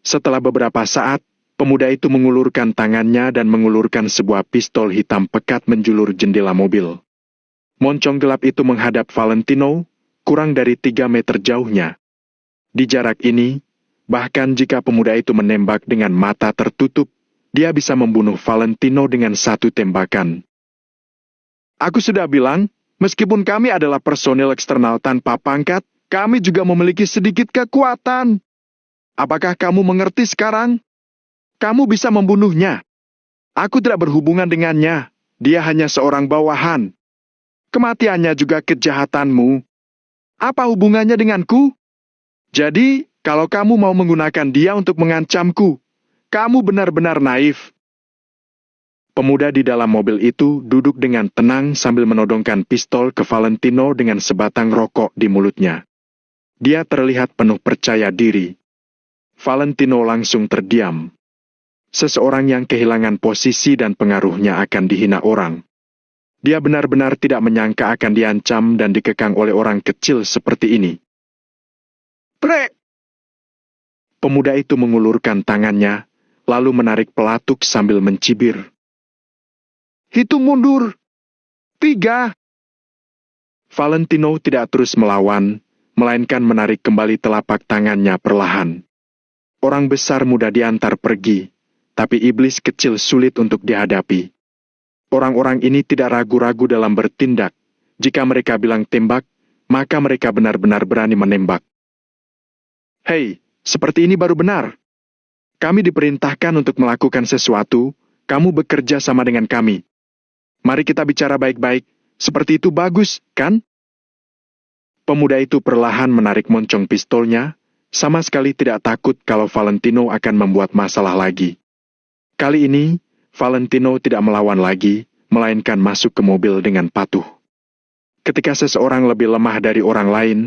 Setelah beberapa saat, pemuda itu mengulurkan tangannya dan mengulurkan sebuah pistol hitam pekat menjulur jendela mobil. Moncong gelap itu menghadap Valentino, kurang dari 3 meter jauhnya. Di jarak ini, bahkan jika pemuda itu menembak dengan mata tertutup, dia bisa membunuh Valentino dengan 1 tembakan. Aku sudah bilang, meskipun kami adalah personil eksternal tanpa pangkat, kami juga memiliki sedikit kekuatan. Apakah kamu mengerti sekarang? Kamu bisa membunuhnya. Aku tidak berhubungan dengannya. Dia hanya seorang bawahan. Kematiannya juga kejahatanmu. Apa hubungannya denganku? Jadi, kalau kamu mau menggunakan dia untuk mengancamku, kamu benar-benar naif. Pemuda di dalam mobil itu duduk dengan tenang sambil menodongkan pistol ke Valentino dengan sebatang rokok di mulutnya. Dia terlihat penuh percaya diri. Valentino langsung terdiam. Seseorang yang kehilangan posisi dan pengaruhnya akan dihina orang. Dia benar-benar tidak menyangka akan diancam dan dikekang oleh orang kecil seperti ini. Prek! Pemuda itu mengulurkan tangannya, lalu menarik pelatuk sambil mencibir. Hitung mundur. 3. Valentino tidak terus melawan, melainkan menarik kembali telapak tangannya perlahan. Orang besar mudah diantar pergi, tapi iblis kecil sulit untuk dihadapi. Orang-orang ini tidak ragu-ragu dalam bertindak. Jika mereka bilang tembak, maka mereka benar-benar berani menembak. Hei, seperti ini baru benar. Kami diperintahkan untuk melakukan sesuatu, kamu bekerja sama dengan kami. Mari kita bicara baik-baik, seperti itu bagus, kan? Pemuda itu perlahan menarik moncong pistolnya, sama sekali tidak takut kalau Valentino akan membuat masalah lagi. Kali ini, Valentino tidak melawan lagi, melainkan masuk ke mobil dengan patuh. Ketika seseorang lebih lemah dari orang lain,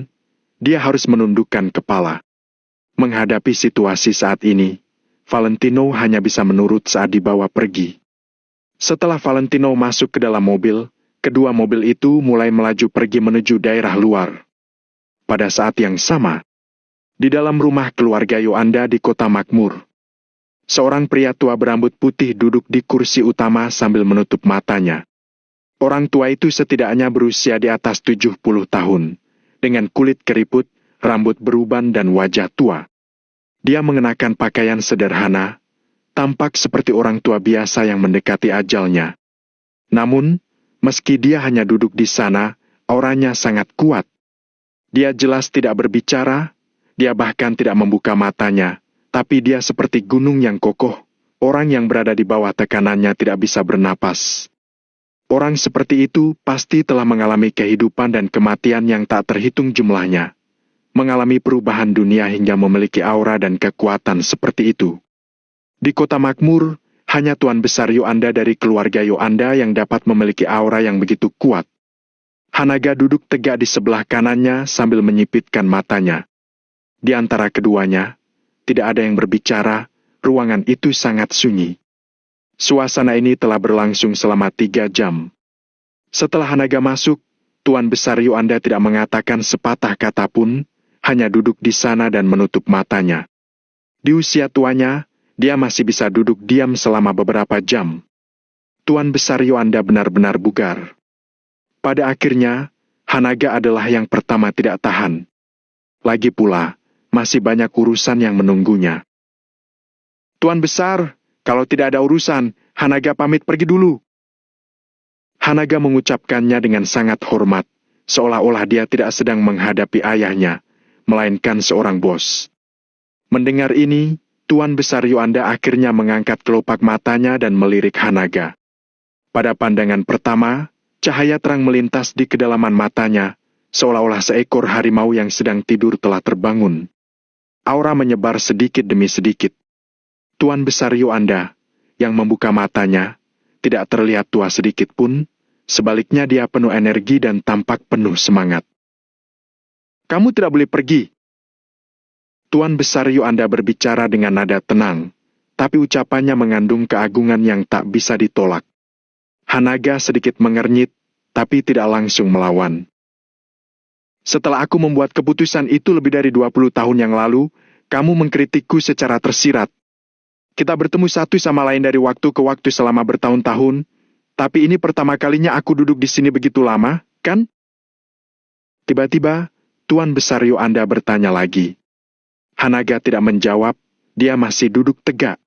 dia harus menundukkan kepala. Menghadapi situasi saat ini, Valentino hanya bisa menurut saat dibawa pergi. Setelah Valentino masuk ke dalam mobil, kedua mobil itu mulai melaju pergi menuju daerah luar. Pada saat yang sama, di dalam rumah keluarga Yoanda di Kota Makmur, seorang pria tua berambut putih duduk di kursi utama sambil menutup matanya. Orang tua itu setidaknya berusia di atas 70 tahun, dengan kulit keriput, rambut beruban dan wajah tua. Dia mengenakan pakaian sederhana, tampak seperti orang tua biasa yang mendekati ajalnya. Namun, meski dia hanya duduk di sana, auranya sangat kuat. Dia jelas tidak berbicara, dia bahkan tidak membuka matanya, tapi dia seperti gunung yang kokoh, orang yang berada di bawah tekanannya tidak bisa bernapas. Orang seperti itu pasti telah mengalami kehidupan dan kematian yang tak terhitung jumlahnya, mengalami perubahan dunia hingga memiliki aura dan kekuatan seperti itu. Di Kota Makmur, hanya Tuan Besar Yoanda dari keluarga Yoanda yang dapat memiliki aura yang begitu kuat. Hanaga duduk tegak di sebelah kanannya sambil menyipitkan matanya. Di antara keduanya, tidak ada yang berbicara, ruangan itu sangat sunyi. Suasana ini telah berlangsung selama 3 jam. Setelah Hanaga masuk, Tuan Besar Yoanda tidak mengatakan sepatah kata pun, hanya duduk di sana dan menutup matanya. Di usia tuanya, dia masih bisa duduk diam selama beberapa jam. Tuan Besar Yoanda benar-benar bugar. Pada akhirnya, Hanaga adalah yang pertama tidak tahan. Lagi pula, masih banyak urusan yang menunggunya. Tuan Besar, kalau tidak ada urusan, Hanaga pamit pergi dulu. Hanaga mengucapkannya dengan sangat hormat, seolah-olah dia tidak sedang menghadapi ayahnya, melainkan seorang bos. Mendengar ini, Tuan Besar Yoanda akhirnya mengangkat kelopak matanya dan melirik Hanaga. Pada pandangan pertama, cahaya terang melintas di kedalaman matanya, seolah-olah seekor harimau yang sedang tidur telah terbangun. Aura menyebar sedikit demi sedikit. Tuan Besar Yoanda, yang membuka matanya, tidak terlihat tua sedikit pun, sebaliknya dia penuh energi dan tampak penuh semangat. Kamu tidak boleh pergi. Tuan Besar Yoanda berbicara dengan nada tenang, tapi ucapannya mengandung keagungan yang tak bisa ditolak. Hanaga sedikit mengernyit, tapi tidak langsung melawan. Setelah aku membuat keputusan itu lebih dari 20 tahun yang lalu, kamu mengkritikku secara tersirat. Kita bertemu satu sama lain dari waktu ke waktu selama bertahun-tahun, tapi ini pertama kalinya aku duduk di sini begitu lama, kan? Tiba-tiba, Tuan Besar Yoanda bertanya lagi. Hanaga tidak menjawab, dia masih duduk tegak.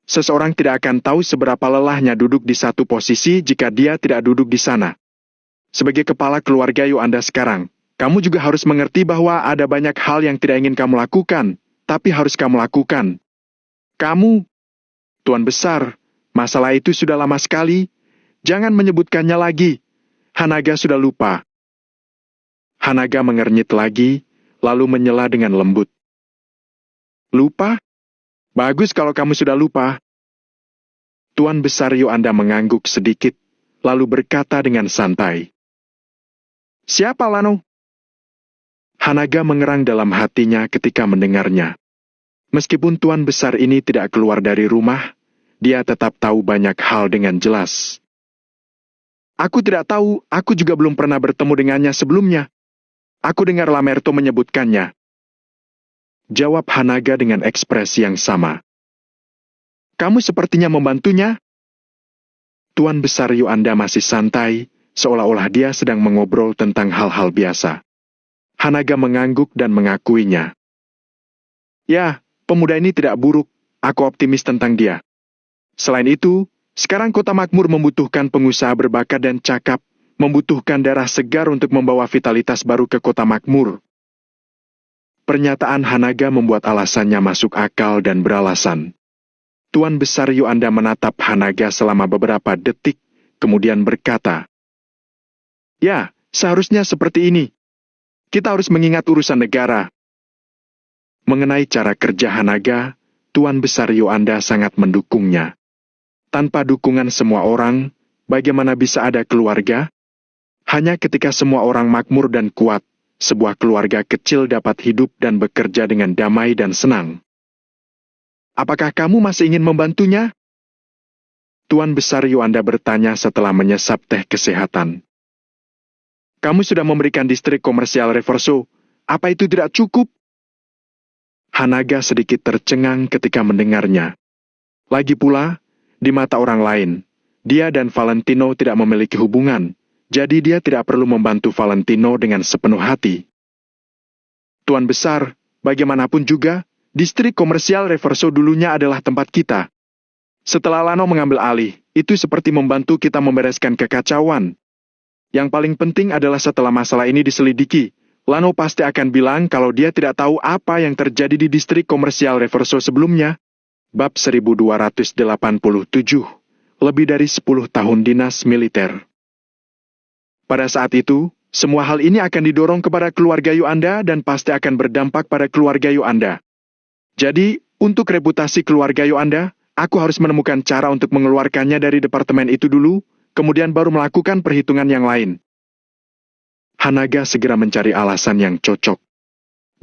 Seseorang tidak akan tahu seberapa lelahnya duduk di satu posisi jika dia tidak duduk di sana. Sebagai kepala keluarga Yoanda sekarang, kamu juga harus mengerti bahwa ada banyak hal yang tidak ingin kamu lakukan, tapi harus kamu lakukan. Kamu, Tuan Besar, masalah itu sudah lama sekali, jangan menyebutkannya lagi. Hanaga sudah lupa. Hanaga mengernyit lagi, lalu menyela dengan lembut. Lupa? Bagus kalau kamu sudah lupa. Tuan Besar Yoanda mengangguk sedikit, lalu berkata dengan santai. Siapa Lano? Hanaga mengerang dalam hatinya ketika mendengarnya. Meskipun Tuan Besar ini tidak keluar dari rumah, dia tetap tahu banyak hal dengan jelas. Aku tidak tahu, aku juga belum pernah bertemu dengannya sebelumnya. Aku dengar Lamerto menyebutkannya. Jawab Hanaga dengan ekspresi yang sama. Kamu sepertinya membantunya? Tuan Besar Yoanda masih santai, seolah-olah dia sedang mengobrol tentang hal-hal biasa. Hanaga mengangguk dan mengakuinya. Ya, pemuda ini tidak buruk, aku optimis tentang dia. Selain itu, sekarang Kota Makmur membutuhkan pengusaha berbakat dan cakap, membutuhkan darah segar untuk membawa vitalitas baru ke Kota Makmur. Pernyataan Hanaga membuat alasannya masuk akal dan beralasan. Tuan Besar Yoanda menatap Hanaga selama beberapa detik, kemudian berkata, Ya, seharusnya seperti ini. Kita harus mengingat urusan negara. Mengenai cara kerja Hanaga, Tuan Besar Yoanda sangat mendukungnya. Tanpa dukungan semua orang, bagaimana bisa ada keluarga? Hanya ketika semua orang makmur dan kuat, sebuah keluarga kecil dapat hidup dan bekerja dengan damai dan senang. Apakah kamu masih ingin membantunya? Tuan Besar Yoanda bertanya setelah menyesap teh kesehatan. Kamu sudah memberikan distrik komersial Reverso. Apa itu tidak cukup? Hanaga sedikit tercengang ketika mendengarnya. Lagi pula, di mata orang lain, dia dan Valentino tidak memiliki hubungan, jadi dia tidak perlu membantu Valentino dengan sepenuh hati. Tuan Besar, bagaimanapun juga, distrik komersial Reverso dulunya adalah tempat kita. Setelah Lano mengambil alih, itu seperti membantu kita membereskan kekacauan. Yang paling penting adalah setelah masalah ini diselidiki, Lano pasti akan bilang kalau dia tidak tahu apa yang terjadi di distrik komersial Reverso sebelumnya. Bab 1287, lebih dari 10 tahun dinas militer. Pada saat itu, semua hal ini akan didorong kepada keluarga Yoanda dan pasti akan berdampak pada keluarga Yoanda. Jadi, untuk reputasi keluarga Yoanda, aku harus menemukan cara untuk mengeluarkannya dari departemen itu dulu, kemudian baru melakukan perhitungan yang lain. Hanaga segera mencari alasan yang cocok.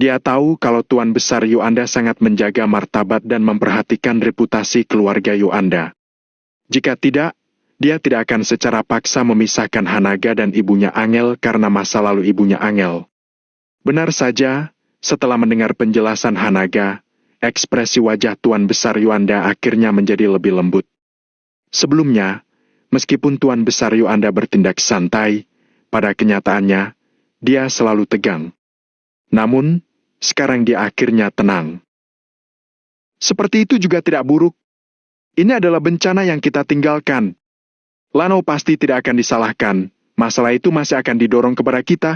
Dia tahu kalau Tuan Besar Yoanda sangat menjaga martabat dan memperhatikan reputasi keluarga Yoanda. Jika tidak, dia tidak akan secara paksa memisahkan Hanaga dan ibunya Angel karena masa lalu ibunya Angel. Benar saja, setelah mendengar penjelasan Hanaga, ekspresi wajah Tuan Besar Yoanda akhirnya menjadi lebih lembut. Sebelumnya, meskipun Tuan Besar Yoanda bertindak santai, pada kenyataannya, dia selalu tegang. Namun, sekarang dia akhirnya tenang. Seperti itu juga tidak buruk. Ini adalah bencana yang kita tinggalkan. Lano pasti tidak akan disalahkan, masalah itu masih akan didorong kepada kita.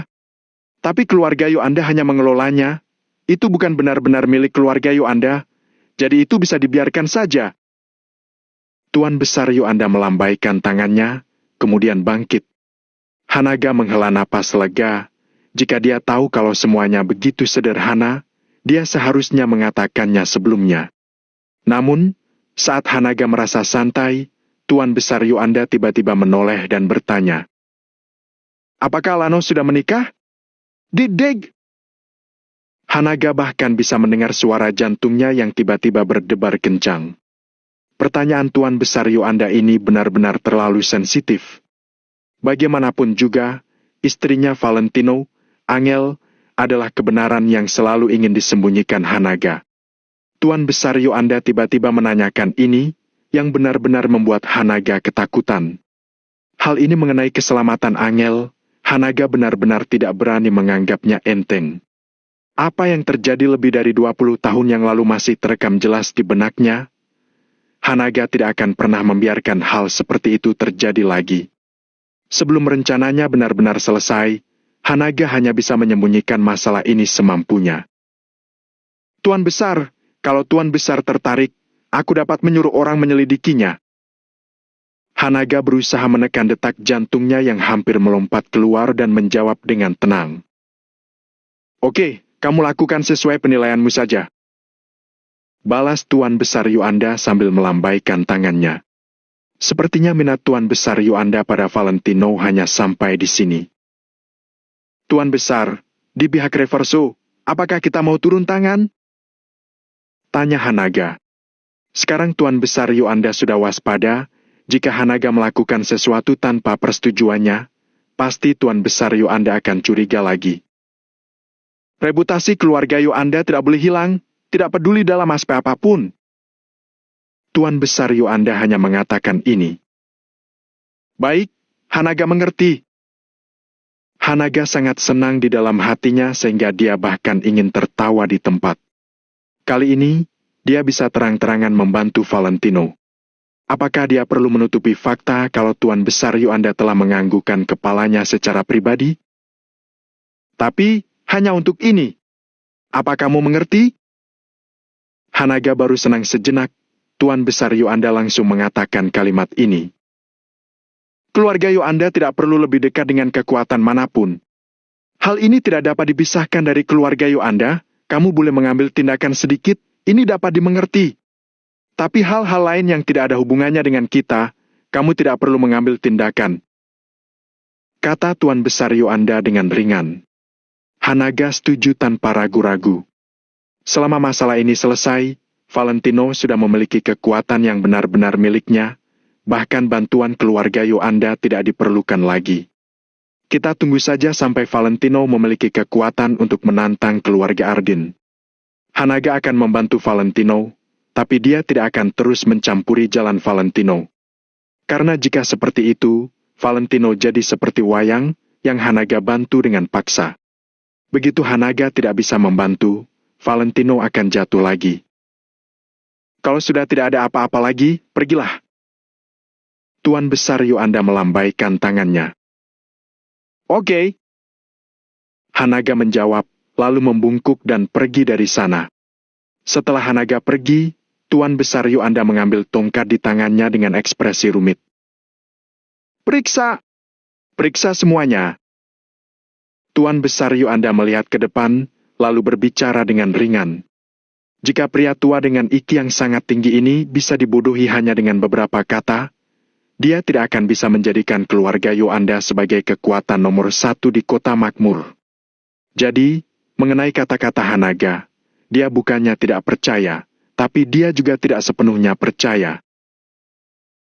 Tapi keluarga Yoanda hanya mengelolanya. Itu bukan benar-benar milik keluarga Yoanda, jadi itu bisa dibiarkan saja. Tuan Besar Yoanda melambaikan tangannya, kemudian bangkit. Hanaga menghela napas lega. Jika dia tahu kalau semuanya begitu sederhana, dia seharusnya mengatakannya sebelumnya. Namun, saat Hanaga merasa santai, Tuan Besar Yoanda tiba-tiba menoleh dan bertanya, "Apakah Lano sudah menikah?" "Dideg!" Hanaga bahkan bisa mendengar suara jantungnya yang tiba-tiba berdebar kencang. Pertanyaan Tuan Besar Yoanda ini benar-benar terlalu sensitif. Bagaimanapun juga, istrinya Valentino, Angel, adalah kebenaran yang selalu ingin disembunyikan Hanaga. Tuan Besar Yoanda tiba-tiba menanyakan ini, yang benar-benar membuat Hanaga ketakutan. Hal ini mengenai keselamatan Angel, Hanaga benar-benar tidak berani menganggapnya enteng. Apa yang terjadi lebih dari 20 tahun yang lalu masih terekam jelas di benaknya. Hanaga tidak akan pernah membiarkan hal seperti itu terjadi lagi. Sebelum rencananya benar-benar selesai, Hanaga hanya bisa menyembunyikan masalah ini semampunya. "Tuan Besar, kalau Tuan Besar tertarik, aku dapat menyuruh orang menyelidikinya." Hanaga berusaha menekan detak jantungnya yang hampir melompat keluar dan menjawab dengan tenang. "Oke, kamu lakukan sesuai penilaianmu saja," balas Tuan Besar Yoanda sambil melambaikan tangannya. Sepertinya minat Tuan Besar Yoanda pada Valentino hanya sampai di sini. "Tuan Besar, di pihak Reverso, apakah kita mau turun tangan?" tanya Hanaga. Sekarang Tuan Besar Yoanda sudah waspada. Jika Hanaga melakukan sesuatu tanpa persetujuannya, pasti Tuan Besar Yoanda akan curiga lagi. Reputasi keluarga Yoanda tidak boleh hilang, tidak peduli dalam aspek apapun. Tuan Besar Yoanda hanya mengatakan ini. "Baik, Hanaga mengerti." Hanaga sangat senang di dalam hatinya sehingga dia bahkan ingin tertawa di tempat. Kali ini, dia bisa terang-terangan membantu Valentino. Apakah dia perlu menutupi fakta kalau Tuan Besar Yoanda telah menganggukkan kepalanya secara pribadi? Tapi, hanya untuk ini. Apa kamu mengerti? Hanaga baru senang sejenak. Tuan Besar Yoanda langsung mengatakan kalimat ini. Keluarga Yoanda tidak perlu lebih dekat dengan kekuatan manapun. Hal ini tidak dapat dipisahkan dari keluarga Yoanda. Kamu boleh mengambil tindakan sedikit, ini dapat dimengerti. Tapi hal-hal lain yang tidak ada hubungannya dengan kita, kamu tidak perlu mengambil tindakan. Kata Tuan Besar Yoanda dengan ringan. Hanaga setuju tanpa ragu-ragu. Selama masalah ini selesai, Valentino sudah memiliki kekuatan yang benar-benar miliknya, bahkan bantuan keluarga Yoanda tidak diperlukan lagi. Kita tunggu saja sampai Valentino memiliki kekuatan untuk menantang keluarga Ardin. Hanaga akan membantu Valentino, tapi dia tidak akan terus mencampuri jalan Valentino. Karena jika seperti itu, Valentino jadi seperti wayang yang Hanaga bantu dengan paksa. Begitu Hanaga tidak bisa membantu, Valentino akan jatuh lagi. Kalau sudah tidak ada apa-apa lagi, pergilah. Tuan Besar Yoanda melambaikan tangannya. Oke. Hanaga menjawab, lalu membungkuk dan pergi dari sana. Setelah Hanaga pergi, Tuan Besar Yoanda mengambil tongkat di tangannya dengan ekspresi rumit. Periksa! Periksa semuanya. Tuan Besar Yoanda melihat ke depan, lalu berbicara dengan ringan. Jika pria tua dengan iki yang sangat tinggi ini bisa dibodohi hanya dengan beberapa kata, dia tidak akan bisa menjadikan keluarga Yoanda sebagai kekuatan nomor 1 di kota makmur. Jadi, mengenai kata-kata Hanaga, dia bukannya tidak percaya, tapi dia juga tidak sepenuhnya percaya.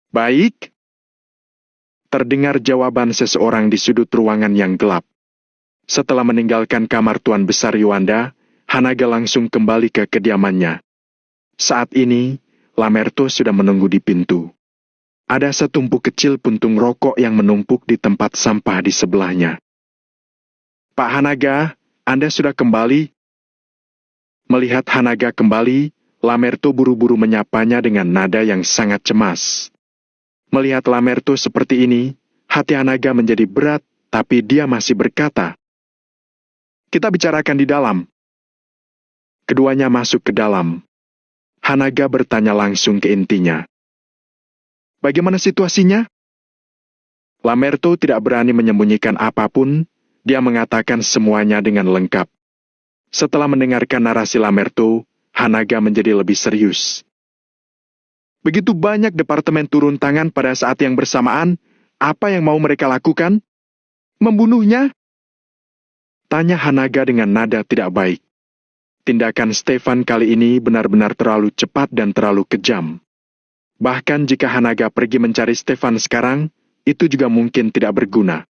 Baik. Terdengar jawaban seseorang di sudut ruangan yang gelap. Setelah meninggalkan kamar Tuan Besar Yoanda, Hanaga langsung kembali ke kediamannya. Saat ini, Lamerto sudah menunggu di pintu. Ada setumpuk kecil puntung rokok yang menumpuk di tempat sampah di sebelahnya. Pak Hanaga, Anda sudah kembali? Melihat Hanaga kembali, Lamerto buru-buru menyapanya dengan nada yang sangat cemas. Melihat Lamerto seperti ini, hati Hanaga menjadi berat, tapi dia masih berkata, "Kita bicarakan di dalam." Keduanya masuk ke dalam. Hanaga bertanya langsung ke intinya. Bagaimana situasinya? Lamerto tidak berani menyembunyikan apapun, dia mengatakan semuanya dengan lengkap. Setelah mendengarkan narasi Lamerto, Hanaga menjadi lebih serius. Begitu banyak departemen turun tangan pada saat yang bersamaan, apa yang mau mereka lakukan? Membunuhnya? Tanya Hanaga dengan nada tidak baik. Tindakan Stefan kali ini benar-benar terlalu cepat dan terlalu kejam. Bahkan jika Hanaga pergi mencari Stefan sekarang, itu juga mungkin tidak berguna.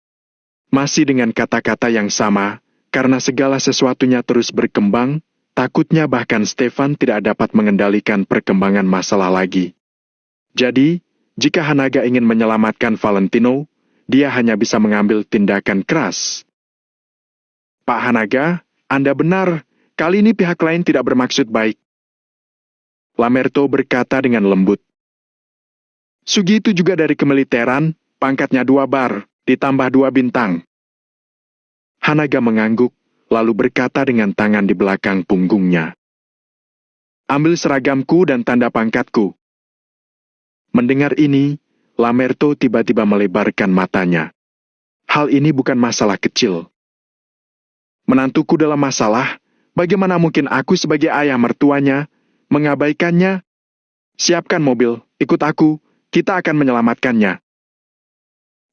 Masih dengan kata-kata yang sama, karena segala sesuatunya terus berkembang, takutnya bahkan Stefan tidak dapat mengendalikan perkembangan masalah lagi. Jadi, jika Hanaga ingin menyelamatkan Valentino, dia hanya bisa mengambil tindakan keras. Pak Hanaga, Anda benar, kali ini pihak lain tidak bermaksud baik. Lamerto berkata dengan lembut. Sugi itu juga dari kemiliteran, pangkatnya 2 bar, ditambah 2 bintang. Hanaga mengangguk, lalu berkata dengan tangan di belakang punggungnya. Ambil seragamku dan tanda pangkatku. Mendengar ini, Lamerto tiba-tiba melebarkan matanya. Hal ini bukan masalah kecil. Menantuku dalam masalah, bagaimana mungkin aku sebagai ayah mertuanya, mengabaikannya? Siapkan mobil, ikut aku. Kita akan menyelamatkannya.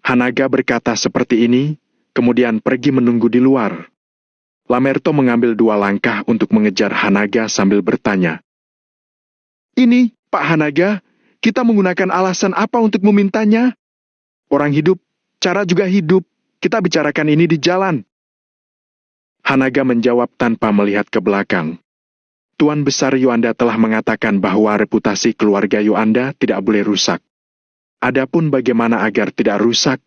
Hanaga berkata seperti ini, kemudian pergi menunggu di luar. Lamerto mengambil 2 langkah untuk mengejar Hanaga sambil bertanya. Ini, Pak Hanaga, kita menggunakan alasan apa untuk memintanya? Orang hidup, cara juga hidup. Kita bicarakan ini di jalan. Hanaga menjawab tanpa melihat ke belakang. Tuan Besar Yoanda telah mengatakan bahwa reputasi keluarga Yoanda tidak boleh rusak. Adapun bagaimana agar tidak rusak,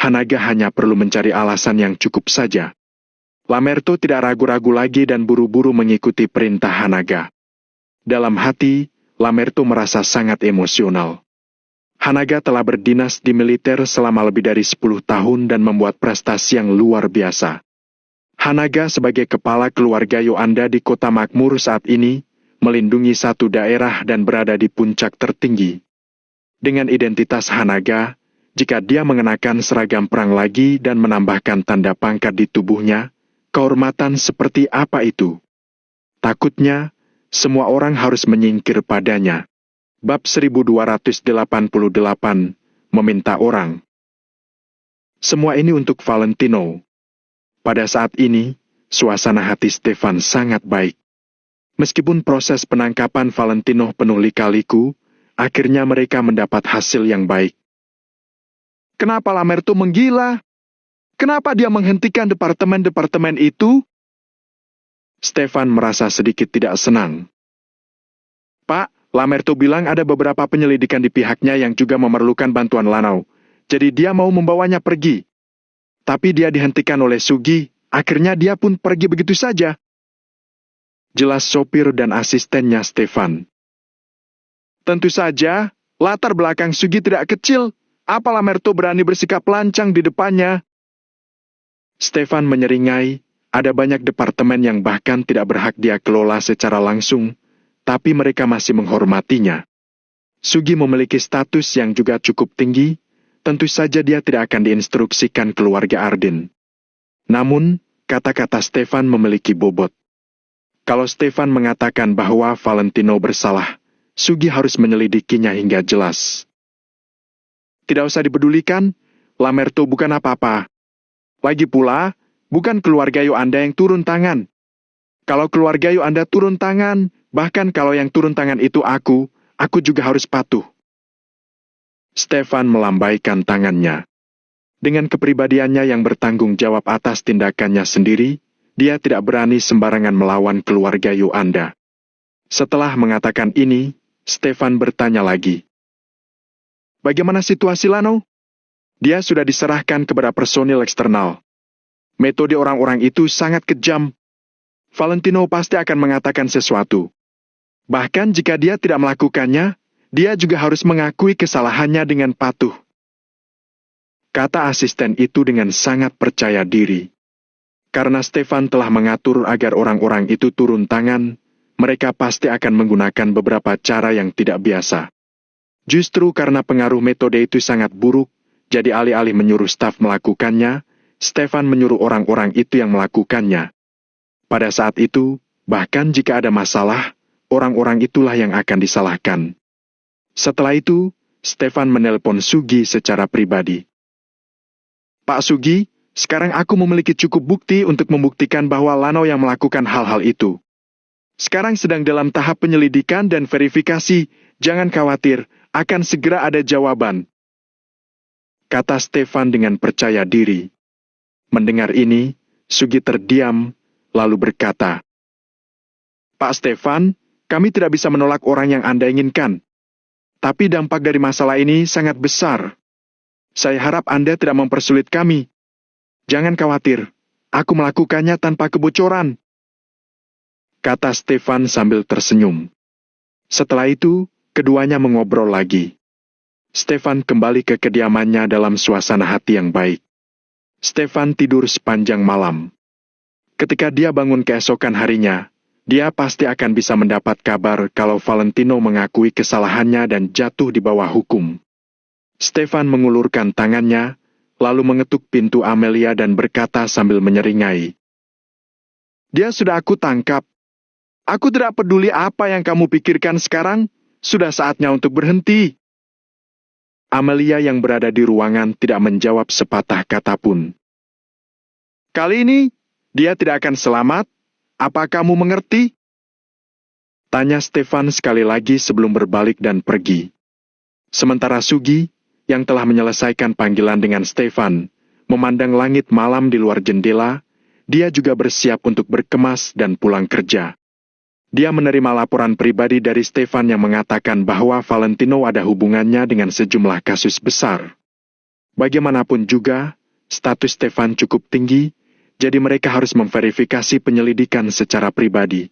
Hanaga hanya perlu mencari alasan yang cukup saja. Lamerto tidak ragu-ragu lagi dan buru-buru mengikuti perintah Hanaga. Dalam hati, Lamerto merasa sangat emosional. Hanaga telah berdinas di militer selama lebih dari 10 tahun dan membuat prestasi yang luar biasa. Hanaga sebagai kepala keluarga Yoanda di kota makmur saat ini, melindungi satu daerah dan berada di puncak tertinggi. Dengan identitas Hanaga, jika dia mengenakan seragam perang lagi dan menambahkan tanda pangkat di tubuhnya, Kehormatan seperti apa itu? Takutnya, semua orang harus menyingkir padanya. Bab 1288, meminta orang. Semua ini untuk Valentino. Pada saat ini, suasana hati Stefan sangat baik. Meskipun proses penangkapan Valentino penuh lika-liku, akhirnya mereka mendapat hasil yang baik. Kenapa Lamerto menggila? Kenapa dia menghentikan departemen-departemen itu? Stefan merasa sedikit tidak senang. Pak, Lamerto bilang ada beberapa penyelidikan di pihaknya yang juga memerlukan bantuan Lanau. Jadi dia mau membawanya pergi. Tapi dia dihentikan oleh Sugi, akhirnya dia pun pergi begitu saja. Jelas sopir dan asistennya Stefan. Tentu saja, latar belakang Sugi tidak kecil. Apa Lamerto berani bersikap lancang di depannya? Stefan menyeringai, ada banyak departemen yang bahkan tidak berhak dia kelola secara langsung, tapi mereka masih menghormatinya. Sugi memiliki status yang juga cukup tinggi, tentu saja dia tidak akan diinstruksikan keluarga Arden. Namun, kata-kata Stefan memiliki bobot. Kalau Stefan mengatakan bahwa Valentino bersalah, Sugi harus menyelidikinya hingga jelas. Tidak usah dipedulikan, Lamerto bukan apa-apa. Lagi pula, bukan keluarga Yoanda yang turun tangan. Kalau keluarga Yoanda turun tangan, bahkan kalau yang turun tangan itu aku juga harus patuh. Stefan melambaikan tangannya. Dengan kepribadiannya yang bertanggung jawab atas tindakannya sendiri, dia tidak berani sembarangan melawan keluarga Yoanda. Setelah mengatakan ini, Stefan bertanya lagi. Bagaimana situasi Lano? Dia sudah diserahkan kepada personil eksternal. Metode orang-orang itu sangat kejam. Valentino pasti akan mengatakan sesuatu. Bahkan jika dia tidak melakukannya, dia juga harus mengakui kesalahannya dengan patuh. Kata asisten itu dengan sangat percaya diri. Karena Stefan telah mengatur agar orang-orang itu turun tangan, mereka pasti akan menggunakan beberapa cara yang tidak biasa. Justru karena pengaruh metode itu sangat buruk, jadi alih-alih menyuruh staf melakukannya, Stefan menyuruh orang-orang itu yang melakukannya. Pada saat itu, bahkan jika ada masalah, orang-orang itulah yang akan disalahkan. Setelah itu, Stefan menelpon Sugi secara pribadi. Pak Sugi, sekarang aku memiliki cukup bukti untuk membuktikan bahwa Lano yang melakukan hal-hal itu. Sekarang sedang dalam tahap penyelidikan dan verifikasi, jangan khawatir, akan segera ada jawaban. Kata Stefan dengan percaya diri. Mendengar ini, Sugi terdiam, lalu berkata, Pak Stefan, kami tidak bisa menolak orang yang Anda inginkan. Tapi dampak dari masalah ini sangat besar. Saya harap Anda tidak mempersulit kami. Jangan khawatir, aku melakukannya tanpa kebocoran. Kata Stefan sambil tersenyum. Setelah itu, keduanya mengobrol lagi. Stefan kembali ke kediamannya dalam suasana hati yang baik. Stefan tidur sepanjang malam. Ketika dia bangun keesokan harinya, dia pasti akan bisa mendapat kabar kalau Valentino mengakui kesalahannya dan jatuh di bawah hukum. Stefan mengulurkan tangannya, lalu mengetuk pintu Amelia dan berkata sambil menyeringai. Dia sudah aku tangkap. Aku tidak peduli apa yang kamu pikirkan sekarang, sudah saatnya untuk berhenti. Amelia yang berada di ruangan tidak menjawab sepatah kata pun. Kali ini, dia tidak akan selamat. Apa kamu mengerti? Tanya Stefan sekali lagi sebelum berbalik dan pergi. Sementara Sugi, yang telah menyelesaikan panggilan dengan Stefan, memandang langit malam di luar jendela, dia juga bersiap untuk berkemas dan pulang kerja. Dia menerima laporan pribadi dari Stefan yang mengatakan bahwa Valentino ada hubungannya dengan sejumlah kasus besar. Bagaimanapun juga, status Stefan cukup tinggi, jadi mereka harus memverifikasi penyelidikan secara pribadi.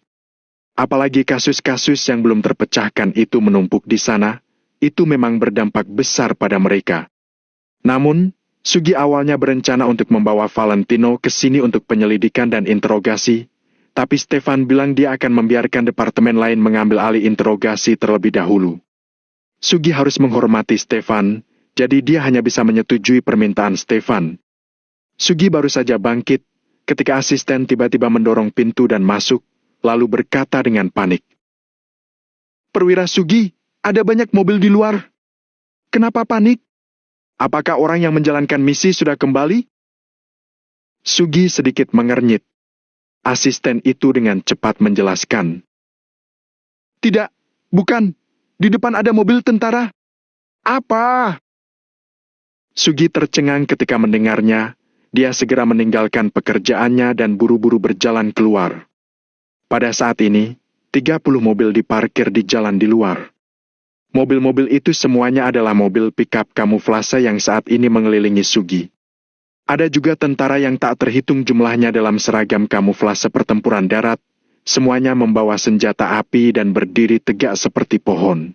Apalagi kasus-kasus yang belum terpecahkan itu menumpuk di sana, itu memang berdampak besar pada mereka. Namun, Sugi awalnya berencana untuk membawa Valentino ke sini untuk penyelidikan dan interogasi, tapi Stefan bilang dia akan membiarkan departemen lain mengambil alih interogasi terlebih dahulu. Sugi harus menghormati Stefan, jadi dia hanya bisa menyetujui permintaan Stefan. Sugi baru saja bangkit, ketika asisten tiba-tiba mendorong pintu dan masuk, lalu berkata dengan panik. Perwira Sugi, ada banyak mobil di luar. Kenapa panik? Apakah orang yang menjalankan misi sudah kembali? Sugi sedikit mengernyit. Asisten itu dengan cepat menjelaskan. Tidak, bukan. Di depan ada mobil tentara. Apa? Sugi tercengang ketika mendengarnya. Dia segera meninggalkan pekerjaannya dan buru-buru berjalan keluar. Pada saat ini, 30 mobil diparkir di jalan di luar. Mobil-mobil itu semuanya adalah mobil pick-up kamuflase yang saat ini mengelilingi Sugi. Ada juga tentara yang tak terhitung jumlahnya dalam seragam kamuflase pertempuran darat, semuanya membawa senjata api dan berdiri tegak seperti pohon.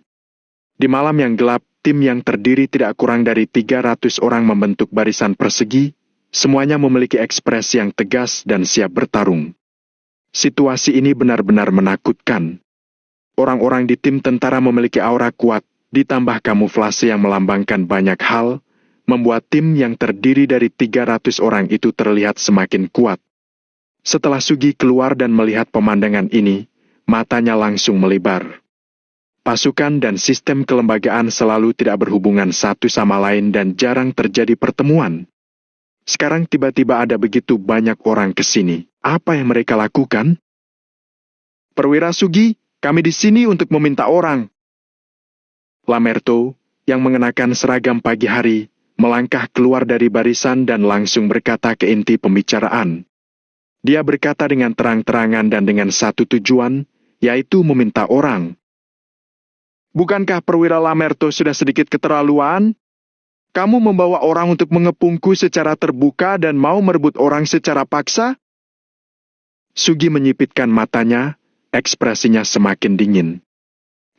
Di malam yang gelap, tim yang terdiri tidak kurang dari 300 orang membentuk barisan persegi, semuanya memiliki ekspresi yang tegas dan siap bertarung. Situasi ini benar-benar menakutkan. Orang-orang di tim tentara memiliki aura kuat, ditambah kamuflase yang melambangkan banyak hal, membuat tim yang terdiri dari 300 orang itu terlihat semakin kuat. Setelah Sugi keluar dan melihat pemandangan ini, matanya langsung melebar. Pasukan dan sistem kelembagaan selalu tidak berhubungan satu sama lain dan jarang terjadi pertemuan. Sekarang tiba-tiba ada begitu banyak orang ke sini. Apa yang mereka lakukan? Perwira Sugi, kami di sini untuk meminta orang. Lamerto, yang mengenakan seragam pagi hari, melangkah keluar dari barisan dan langsung berkata ke inti pembicaraan. Dia berkata dengan terang-terangan dan dengan satu tujuan, yaitu meminta orang. Bukankah Perwira Lamerto sudah sedikit keterlaluan? Kamu membawa orang untuk mengepungku secara terbuka dan mau merebut orang secara paksa? Sugi menyipitkan matanya, ekspresinya semakin dingin.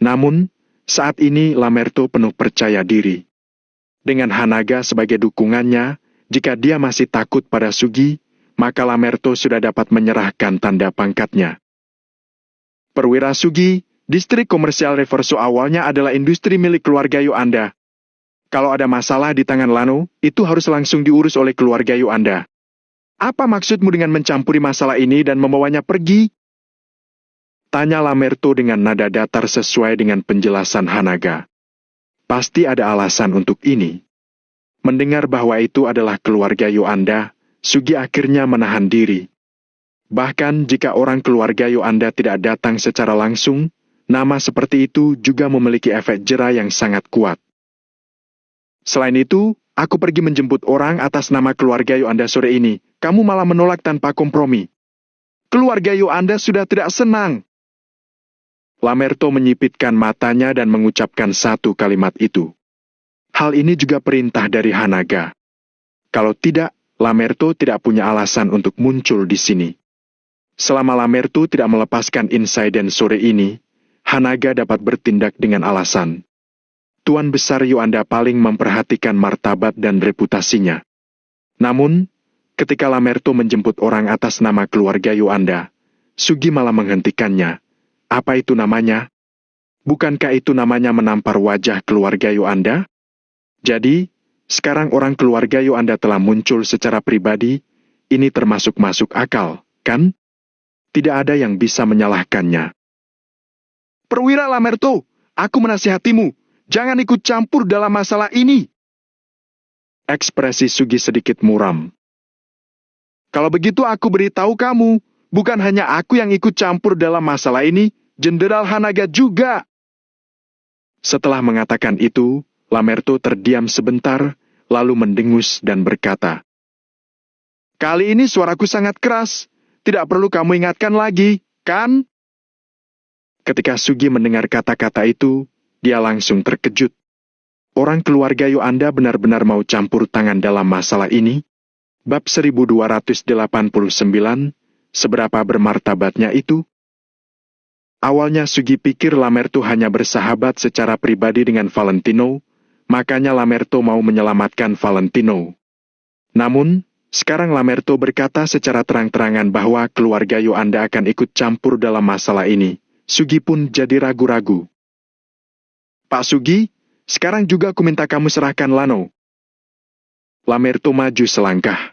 Namun, saat ini Lamerto penuh percaya diri. Dengan Hanaga sebagai dukungannya, jika dia masih takut pada Sugi, maka Lamerto sudah dapat menyerahkan tanda pangkatnya. Perwira Sugi, distrik komersial Reverso awalnya adalah industri milik keluarga Yuanda. Kalau ada masalah di tangan Lano, itu harus langsung diurus oleh keluarga Yuanda. Apa maksudmu dengan mencampuri masalah ini dan membawanya pergi? Tanya Lamerto dengan nada datar sesuai dengan penjelasan Hanaga. Pasti ada alasan untuk ini. Mendengar bahwa itu adalah keluarga Yuanda, Sugi akhirnya menahan diri. Bahkan jika orang keluarga Yuanda tidak datang secara langsung, nama seperti itu juga memiliki efek jera yang sangat kuat. Selain itu, aku pergi menjemput orang atas nama keluarga Yuanda sore ini. Kamu malah menolak tanpa kompromi. Keluarga Yuanda sudah tidak senang. Lamerto menyipitkan matanya dan mengucapkan satu kalimat itu. Hal ini juga perintah dari Hanaga. Kalau tidak, Lamerto tidak punya alasan untuk muncul di sini. Selama Lamerto tidak melepaskan insiden sore ini, Hanaga dapat bertindak dengan alasan. Tuan Besar Yuanda paling memperhatikan martabat dan reputasinya. Namun, ketika Lamerto menjemput orang atas nama keluarga Yuanda, Sugi malah menghentikannya. Apa itu namanya? Bukankah itu namanya menampar wajah keluarga Yuanda? Jadi, sekarang orang keluarga Yuanda telah muncul secara pribadi, ini termasuk masuk akal, kan? Tidak ada yang bisa menyalahkannya. Perwira Lamerto, aku menasihatimu. Jangan ikut campur dalam masalah ini. Ekspresi Sugi sedikit muram. Kalau begitu aku beritahu kamu, bukan hanya aku yang ikut campur dalam masalah ini, Jenderal Hanaga juga. Setelah mengatakan itu, Lamerto terdiam sebentar, lalu mendengus dan berkata, Kali ini suaraku sangat keras, tidak perlu kamu ingatkan lagi, kan? Ketika Sugi mendengar kata-kata itu, dia langsung terkejut. Orang keluarga Yuanda benar-benar mau campur tangan dalam masalah ini? Bab 1289, seberapa bermartabatnya itu? Awalnya Sugi pikir Lamerto hanya bersahabat secara pribadi dengan Valentino, makanya Lamerto mau menyelamatkan Valentino. Namun, sekarang Lamerto berkata secara terang-terangan bahwa keluarga Yuanda akan ikut campur dalam masalah ini. Sugi pun jadi ragu-ragu. Pak Sugi, sekarang juga aku minta kamu serahkan Lano. Lamerto maju selangkah.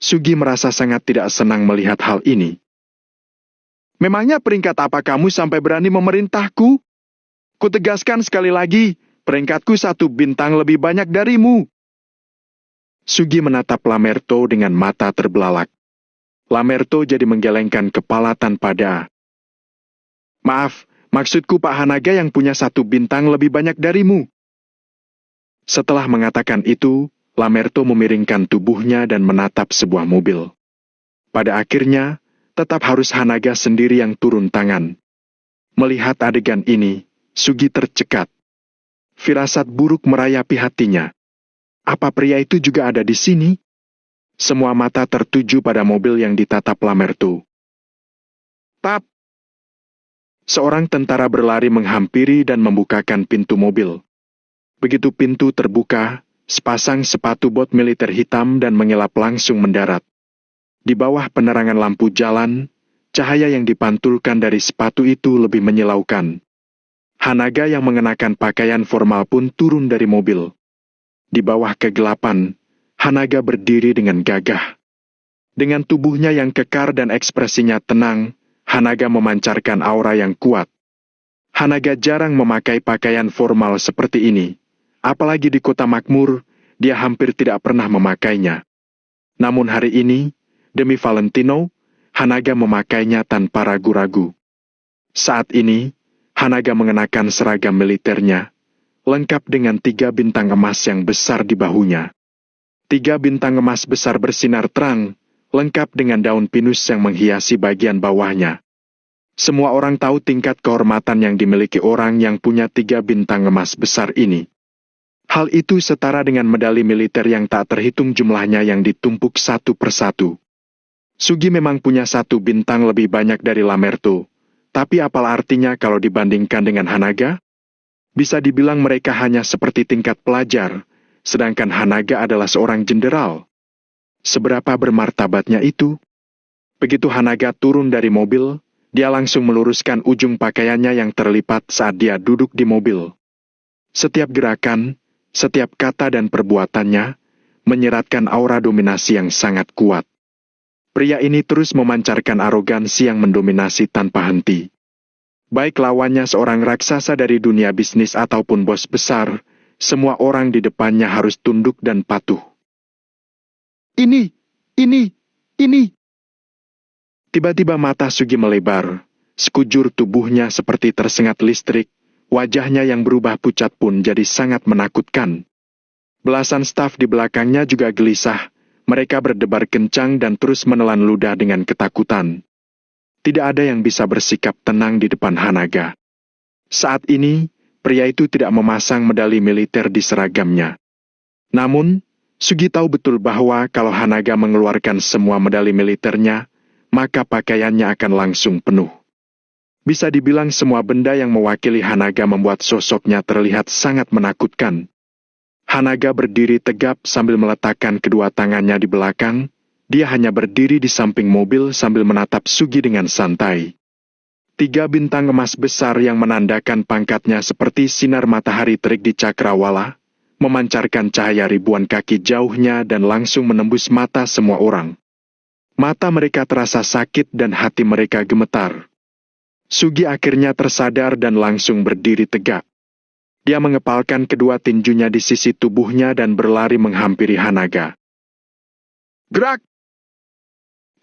Sugi merasa sangat tidak senang melihat hal ini. Memangnya peringkat apa kamu sampai berani memerintahku? Kutegaskan sekali lagi, peringkatku 1 bintang lebih banyak darimu. Sugi menatap Lamerto dengan mata terbelalak. Lamerto jadi menggelengkan kepala tanpa daya. Maaf, maksudku Pak Hanaga yang punya 1 bintang lebih banyak darimu. Setelah mengatakan itu, Lamerto memiringkan tubuhnya dan menatap sebuah mobil. Pada akhirnya, tetap harus Hanaga sendiri yang turun tangan. Melihat adegan ini, Sugi tercekat. Firasat buruk merayapi hatinya. Apa pria itu juga ada di sini? Semua mata tertuju pada mobil yang ditatap Lamerto. Tap! Seorang tentara berlari menghampiri dan membukakan pintu mobil. Begitu pintu terbuka, sepasang sepatu bot militer hitam dan mengelap langsung mendarat. Di bawah penerangan lampu jalan, cahaya yang dipantulkan dari sepatu itu lebih menyilaukan. Hanaga yang mengenakan pakaian formal pun turun dari mobil. Di bawah kegelapan, Hanaga berdiri dengan gagah. Dengan tubuhnya yang kekar dan ekspresinya tenang, Hanaga memancarkan aura yang kuat. Hanaga jarang memakai pakaian formal seperti ini. Apalagi di kota makmur, dia hampir tidak pernah memakainya. Namun hari ini, demi Valentino, Hanaga memakainya tanpa ragu-ragu. Saat ini, Hanaga mengenakan seragam militernya, lengkap dengan 3 bintang emas yang besar di bahunya. 3 bintang emas besar bersinar terang, lengkap dengan daun pinus yang menghiasi bagian bawahnya. Semua orang tahu tingkat kehormatan yang dimiliki orang yang punya 3 bintang emas besar ini. Hal itu setara dengan medali militer yang tak terhitung jumlahnya yang ditumpuk satu persatu. Sugi memang punya 1 bintang lebih banyak dari Lamerto, tapi apalah artinya kalau dibandingkan dengan Hanaga? Bisa dibilang mereka hanya seperti tingkat pelajar, sedangkan Hanaga adalah seorang jenderal. Seberapa bermartabatnya itu? Begitu Hanaga turun dari mobil, dia langsung meluruskan ujung pakaiannya yang terlipat saat dia duduk di mobil. Setiap gerakan, setiap kata dan perbuatannya, menyeratkan aura dominasi yang sangat kuat. Pria ini terus memancarkan arogansi yang mendominasi tanpa henti. Baik lawannya seorang raksasa dari dunia bisnis ataupun bos besar, semua orang di depannya harus tunduk dan patuh. Ini. Tiba-tiba mata Sugi melebar, sekujur tubuhnya seperti tersengat listrik, wajahnya yang berubah pucat pun jadi sangat menakutkan. Belasan staf di belakangnya juga gelisah, mereka berdebar kencang dan terus menelan ludah dengan ketakutan. Tidak ada yang bisa bersikap tenang di depan Hanaga. Saat ini, pria itu tidak memasang medali militer di seragamnya. Namun, Sugi tahu betul bahwa kalau Hanaga mengeluarkan semua medali militernya, maka pakaiannya akan langsung penuh. Bisa dibilang semua benda yang mewakili Hanaga membuat sosoknya terlihat sangat menakutkan. Hanaga berdiri tegap sambil meletakkan kedua tangannya di belakang. Dia hanya berdiri di samping mobil sambil menatap Sugi dengan santai. 3 bintang emas besar yang menandakan pangkatnya seperti sinar matahari terik di cakrawala, memancarkan cahaya ribuan kaki jauhnya dan langsung menembus mata semua orang. Mata mereka terasa sakit dan hati mereka gemetar. Sugi akhirnya tersadar dan langsung berdiri tegak. Dia mengepalkan kedua tinjunya di sisi tubuhnya dan berlari menghampiri Hanaga. Gerak!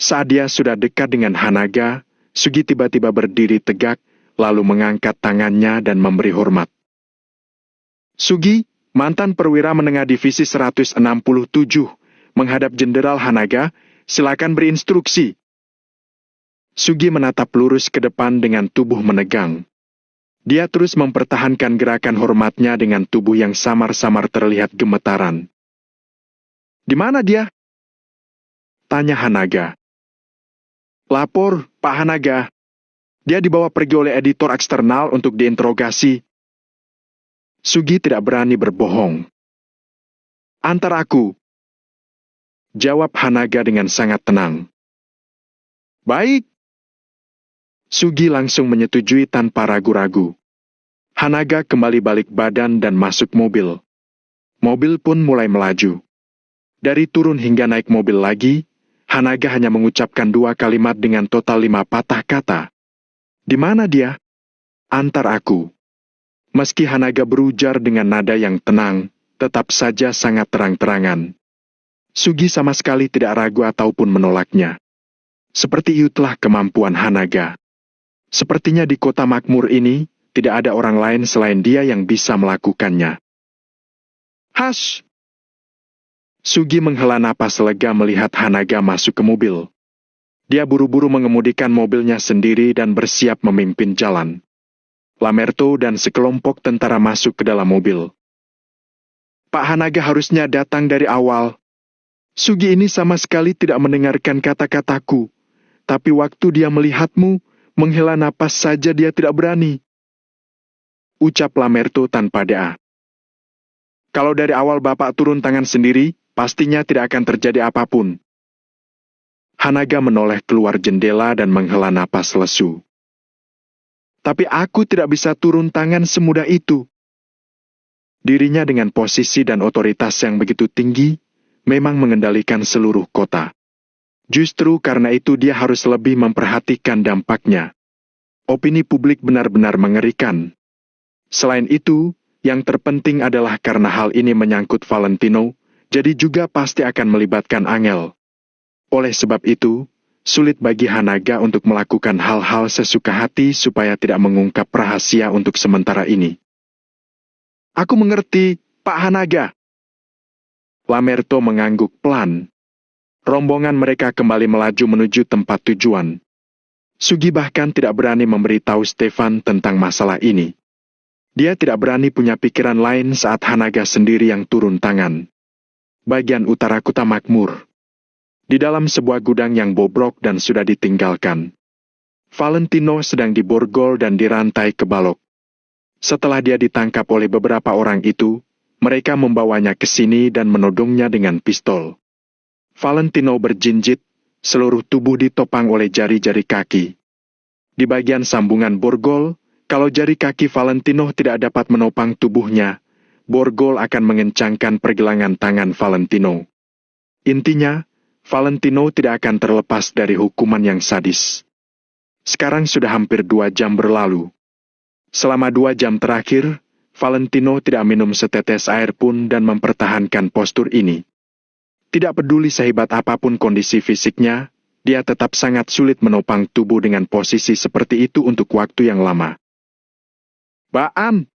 Saat dia sudah dekat dengan Hanaga, Sugi tiba-tiba berdiri tegak, lalu mengangkat tangannya dan memberi hormat. Sugi, mantan perwira menengah divisi 167, menghadap Jenderal Hanaga, silakan berinstruksi. Sugi menatap lurus ke depan dengan tubuh menegang. Dia terus mempertahankan gerakan hormatnya dengan tubuh yang samar-samar terlihat gemetaran. Di mana dia? Tanya Hanaga. Lapor, Pak Hanaga. Dia dibawa pergi oleh editor eksternal untuk diinterogasi. Sugi tidak berani berbohong. Antar aku. Jawab Hanaga dengan sangat tenang. Baik. Sugi langsung menyetujui tanpa ragu-ragu. Hanaga kembali balik badan dan masuk mobil. Mobil pun mulai melaju. Dari turun hingga naik mobil lagi, Hanaga hanya mengucapkan 2 kalimat dengan total 5 patah kata. Di mana dia? Antar aku. Meski Hanaga berujar dengan nada yang tenang, tetap saja sangat terang-terangan. Sugi sama sekali tidak ragu ataupun menolaknya. Seperti itulah kemampuan Hanaga. Sepertinya di kota makmur ini, tidak ada orang lain selain dia yang bisa melakukannya. Hash! Sugi menghela napas lega melihat Hanaga masuk ke mobil. Dia buru-buru mengemudikan mobilnya sendiri dan bersiap memimpin jalan. Lamerto dan sekelompok tentara masuk ke dalam mobil. Pak Hanaga harusnya datang dari awal. Sugi ini sama sekali tidak mendengarkan kata-kataku. Tapi waktu dia melihatmu, menghela napas saja dia tidak berani. Ucap Lamerto tanpa dea. Kalau dari awal Bapak turun tangan sendiri, pastinya tidak akan terjadi apapun. Hanaga menoleh keluar jendela dan menghela napas lesu. Tapi aku tidak bisa turun tangan semudah itu. Dirinya dengan posisi dan otoritas yang begitu tinggi, memang mengendalikan seluruh kota. Justru karena itu dia harus lebih memperhatikan dampaknya. Opini publik benar-benar mengerikan. Selain itu, yang terpenting adalah karena hal ini menyangkut Valentino, jadi juga pasti akan melibatkan Angel. Oleh sebab itu, sulit bagi Hanaga untuk melakukan hal-hal sesuka hati supaya tidak mengungkap rahasia untuk sementara ini. Aku mengerti, Pak Hanaga. Lamerto mengangguk pelan. Rombongan mereka kembali melaju menuju tempat tujuan. Sugi bahkan tidak berani memberitahu Stefan tentang masalah ini. Dia tidak berani punya pikiran lain saat Hanaga sendiri yang turun tangan. Bagian utara kota makmur. Di dalam sebuah gudang yang bobrok dan sudah ditinggalkan. Valentino sedang diborgol dan dirantai ke balok. Setelah dia ditangkap oleh beberapa orang itu, mereka membawanya ke sini dan menodongnya dengan pistol. Valentino berjinjit, seluruh tubuh ditopang oleh jari-jari kaki. Di bagian sambungan borgol, kalau jari kaki Valentino tidak dapat menopang tubuhnya, borgol akan mengencangkan pergelangan tangan Valentino. Intinya, Valentino tidak akan terlepas dari hukuman yang sadis. Sekarang sudah hampir 2 jam berlalu. Selama 2 jam terakhir, Valentino tidak minum setetes air pun dan mempertahankan postur ini. Tidak peduli sehebat apapun kondisi fisiknya, dia tetap sangat sulit menopang tubuh dengan posisi seperti itu untuk waktu yang lama. Baan!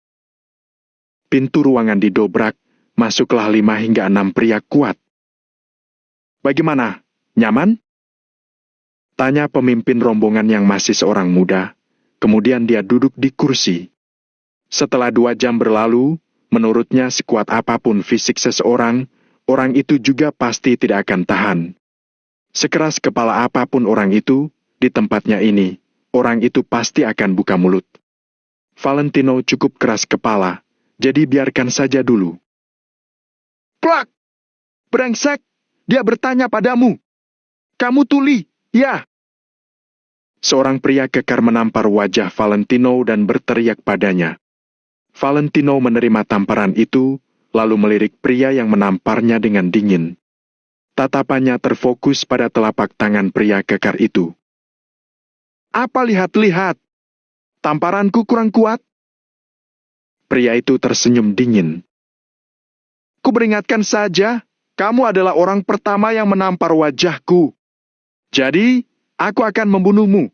Pintu ruangan didobrak, masuklah 5 hingga 6 pria kuat. Bagaimana? Nyaman? Tanya pemimpin rombongan yang masih seorang muda, kemudian dia duduk di kursi. Setelah 2 jam berlalu, menurutnya sekuat apapun fisik seseorang, orang itu juga pasti tidak akan tahan. Sekeras kepala apapun orang itu, di tempatnya ini, orang itu pasti akan buka mulut. Valentino cukup keras kepala, jadi biarkan saja dulu. Plak! Brengsek! Dia bertanya padamu. Kamu tuli, ya? Seorang pria kekar menampar wajah Valentino dan berteriak padanya. Valentino menerima tamparan itu, lalu melirik pria yang menamparnya dengan dingin. Tatapannya terfokus pada telapak tangan pria kekar itu. Apa lihat-lihat? Tamparanku kurang kuat? Pria itu tersenyum dingin. Kuperingatkan saja, kamu adalah orang pertama yang menampar wajahku. Jadi, aku akan membunuhmu.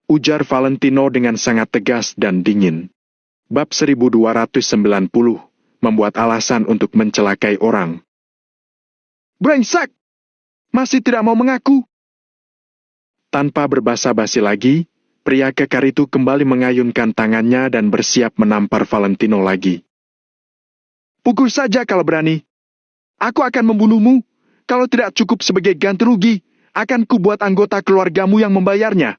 Ujar Valentino dengan sangat tegas dan dingin. Bab 1290, membuat alasan untuk mencelakai orang. Brengsek! Masih tidak mau mengaku? Tanpa berbasa-basi lagi, pria kekar itu kembali mengayunkan tangannya dan bersiap menampar Valentino lagi. Pukul saja kalau berani. Aku akan membunuhmu. Kalau tidak cukup sebagai ganti rugi, akan kubuat anggota keluargamu yang membayarnya.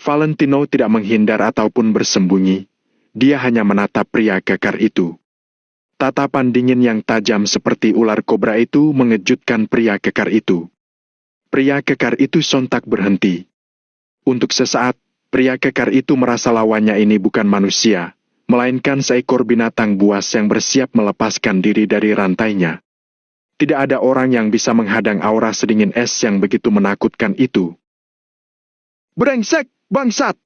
Valentino tidak menghindar ataupun bersembunyi. Dia hanya menatap pria kekar itu. Tatapan dingin yang tajam seperti ular kobra itu mengejutkan pria kekar itu. Pria kekar itu sontak berhenti. Untuk sesaat, pria kekar itu merasa lawannya ini bukan manusia, melainkan seekor binatang buas yang bersiap melepaskan diri dari rantainya. Tidak ada orang yang bisa menghadang aura sedingin es yang begitu menakutkan itu. "Brengsek, bangsat!"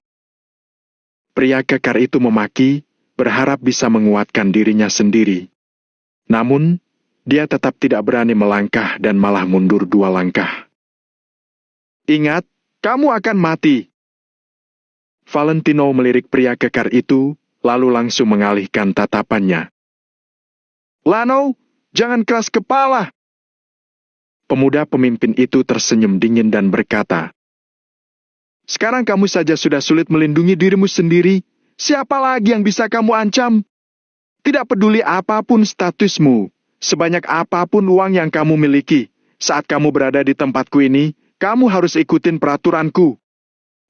Pria kekar itu memaki, berharap bisa menguatkan dirinya sendiri. Namun, dia tetap tidak berani melangkah dan malah mundur 2 langkah. "Ingat, kamu akan mati!" Valentino melirik pria kekar itu, lalu langsung mengalihkan tatapannya. "Lano, jangan keras kepala!" Pemuda pemimpin itu tersenyum dingin dan berkata, "Sekarang kamu saja sudah sulit melindungi dirimu sendiri. Siapa lagi yang bisa kamu ancam? Tidak peduli apapun statusmu, sebanyak apapun uang yang kamu miliki, saat kamu berada di tempatku ini, kamu harus ikutin peraturanku.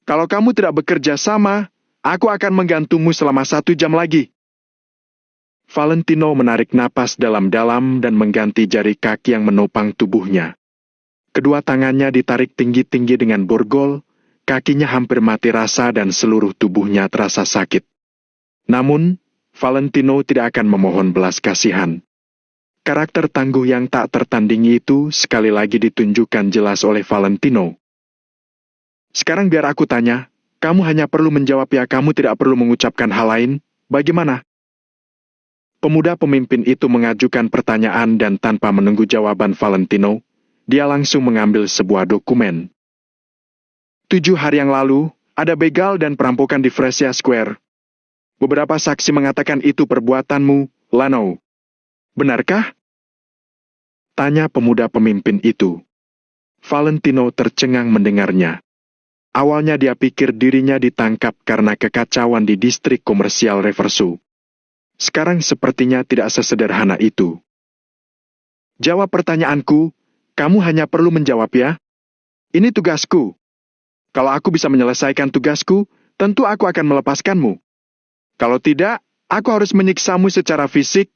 Kalau kamu tidak bekerja sama, aku akan menggantungmu selama 1 jam lagi." Valentino menarik napas dalam-dalam dan mengganti jari kaki yang menopang tubuhnya. Kedua tangannya ditarik tinggi-tinggi dengan borgol, kakinya hampir mati rasa dan seluruh tubuhnya terasa sakit. Namun, Valentino tidak akan memohon belas kasihan. Karakter tangguh yang tak tertandingi itu sekali lagi ditunjukkan jelas oleh Valentino. "Sekarang biar aku tanya, kamu hanya perlu menjawab ya, kamu tidak perlu mengucapkan hal lain, bagaimana?" Pemuda pemimpin itu mengajukan pertanyaan dan tanpa menunggu jawaban Valentino, dia langsung mengambil sebuah dokumen. 7 hari yang lalu, ada begal dan perampokan di Fresia Square. Beberapa saksi mengatakan itu perbuatanmu, Lano. Benarkah? Tanya pemuda pemimpin itu. Valentino tercengang mendengarnya. Awalnya dia pikir dirinya ditangkap karena kekacauan di distrik komersial Reverso. Sekarang sepertinya tidak sesederhana itu. "Jawab pertanyaanku, kamu hanya perlu menjawab ya. Ini tugasku. Kalau aku bisa menyelesaikan tugasku, tentu aku akan melepaskanmu. Kalau tidak, aku harus menyiksamu secara fisik."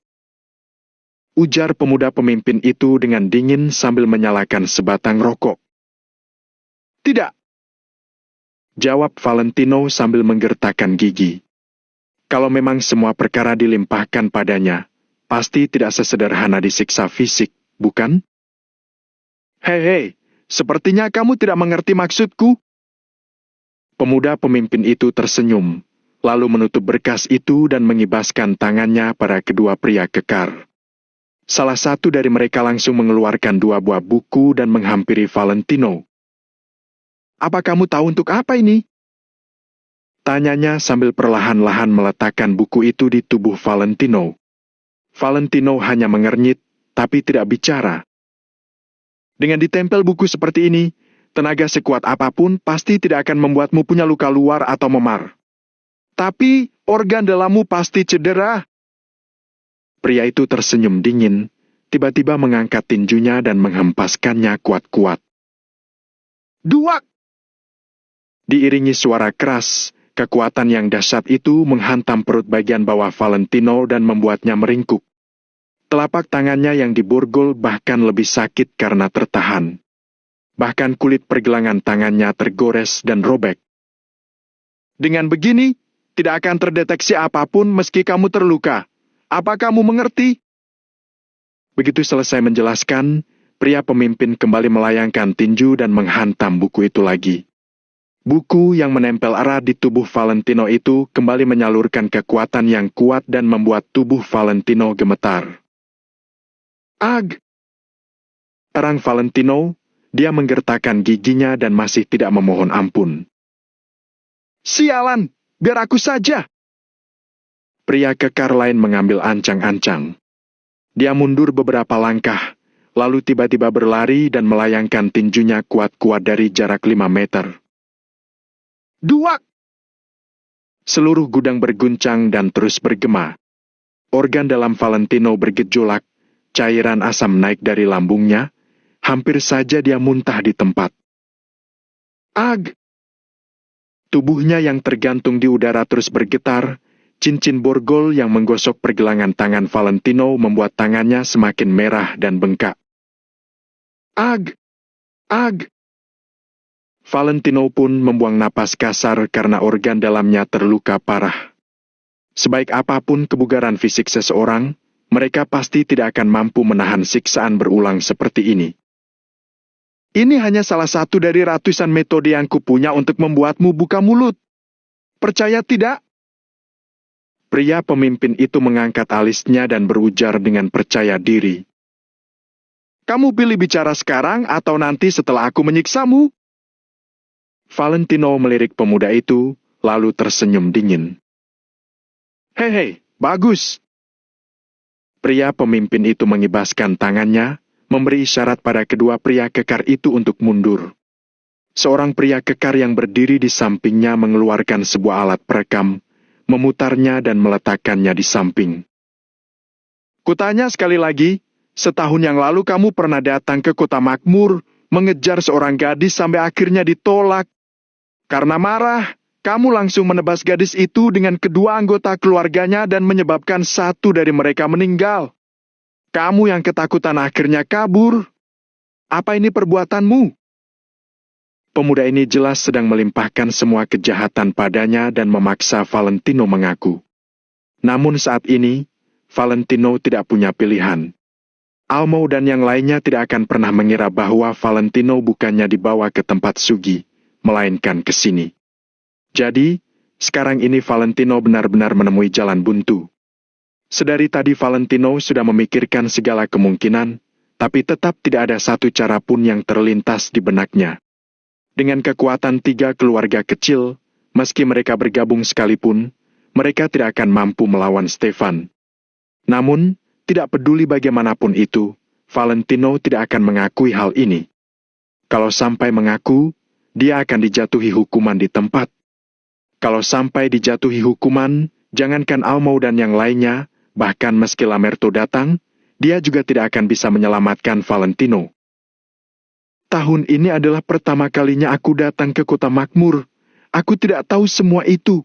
Ujar pemuda pemimpin itu dengan dingin sambil menyalakan sebatang rokok. "Tidak," jawab Valentino sambil menggertakkan gigi. Kalau memang semua perkara dilimpahkan padanya, pasti tidak sesederhana disiksa fisik, bukan? Hei, sepertinya kamu tidak mengerti maksudku." Pemuda pemimpin itu tersenyum, lalu menutup berkas itu dan mengibaskan tangannya pada kedua pria kekar. Salah satu dari mereka langsung mengeluarkan 2 buah buku dan menghampiri Valentino. "Apa kamu tahu untuk apa ini?" Tanyanya sambil perlahan-lahan meletakkan buku itu di tubuh Valentino. Valentino hanya mengernyit, tapi tidak bicara. Dengan ditempel buku seperti ini, tenaga sekuat apapun pasti tidak akan membuatmu punya luka luar atau memar. Tapi, organ dalammu pasti cedera. Pria itu tersenyum dingin, tiba-tiba mengangkat tinjunya dan menghempaskannya kuat-kuat. Duak! Diiringi suara keras, kekuatan yang dahsyat itu menghantam perut bagian bawah Valentino dan membuatnya meringkuk. Telapak tangannya yang diborgol bahkan lebih sakit karena tertahan. Bahkan kulit pergelangan tangannya tergores dan robek. Dengan begini, tidak akan terdeteksi apapun meski kamu terluka. Apa kamu mengerti? Begitu selesai menjelaskan, pria pemimpin kembali melayangkan tinju dan menghantam buku itu lagi. Buku yang menempel erat di tubuh Valentino itu kembali menyalurkan kekuatan yang kuat dan membuat tubuh Valentino gemetar. Ag! Terang Valentino, dia menggertakkan giginya dan masih tidak memohon ampun. Sialan, biar aku saja! Pria kekar lain mengambil ancang-ancang. Dia mundur beberapa langkah, lalu tiba-tiba berlari dan melayangkan tinjunya kuat-kuat dari jarak 5 meter. Duak! Seluruh gudang berguncang dan terus bergema. Organ dalam Valentino bergejolak, cairan asam naik dari lambungnya, hampir saja dia muntah di tempat. Ag! Tubuhnya yang tergantung di udara terus bergetar, cincin borgol yang menggosok pergelangan tangan Valentino membuat tangannya semakin merah dan bengkak. Ag! Ag! Valentino pun membuang napas kasar karena organ dalamnya terluka parah. Sebaik apapun kebugaran fisik seseorang, mereka pasti tidak akan mampu menahan siksaan berulang seperti ini. Ini hanya salah satu dari ratusan metode yang kupunya untuk membuatmu buka mulut. Percaya tidak? Pria pemimpin itu mengangkat alisnya dan berujar dengan percaya diri. Kamu pilih bicara sekarang atau nanti setelah aku menyiksamu? Valentino melirik pemuda itu, lalu tersenyum dingin. Hei, bagus. Pria pemimpin itu mengibaskan tangannya, memberi isyarat pada kedua pria kekar itu untuk mundur. Seorang pria kekar yang berdiri di sampingnya mengeluarkan sebuah alat perekam, memutarnya dan meletakkannya di samping. Kutanya sekali lagi, setahun yang lalu kamu pernah datang ke kota makmur, mengejar seorang gadis sampai akhirnya ditolak. Karena marah, kamu langsung menebas gadis itu dengan kedua anggota keluarganya dan menyebabkan satu dari mereka meninggal. Kamu yang ketakutan akhirnya kabur. Apa ini perbuatanmu? Pemuda ini jelas sedang melimpahkan semua kejahatan padanya dan memaksa Valentino mengaku. Namun saat ini, Valentino tidak punya pilihan. Almo dan yang lainnya tidak akan pernah mengira bahwa Valentino bukannya dibawa ke tempat Sugi, melainkan ke sini. Jadi, sekarang ini Valentino benar-benar menemui jalan buntu. Sedari tadi Valentino sudah memikirkan segala kemungkinan, tapi tetap tidak ada satu cara pun yang terlintas di benaknya. Dengan kekuatan 3 keluarga kecil, meski mereka bergabung sekalipun, mereka tidak akan mampu melawan Stefan. Namun, tidak peduli bagaimanapun itu, Valentino tidak akan mengakui hal ini. Kalau sampai mengaku, dia akan dijatuhi hukuman di tempat. Kalau sampai dijatuhi hukuman, jangankan Almo dan yang lainnya, bahkan meski Lamerto datang, dia juga tidak akan bisa menyelamatkan Valentino. Tahun ini adalah pertama kalinya aku datang ke kota makmur. Aku tidak tahu semua itu.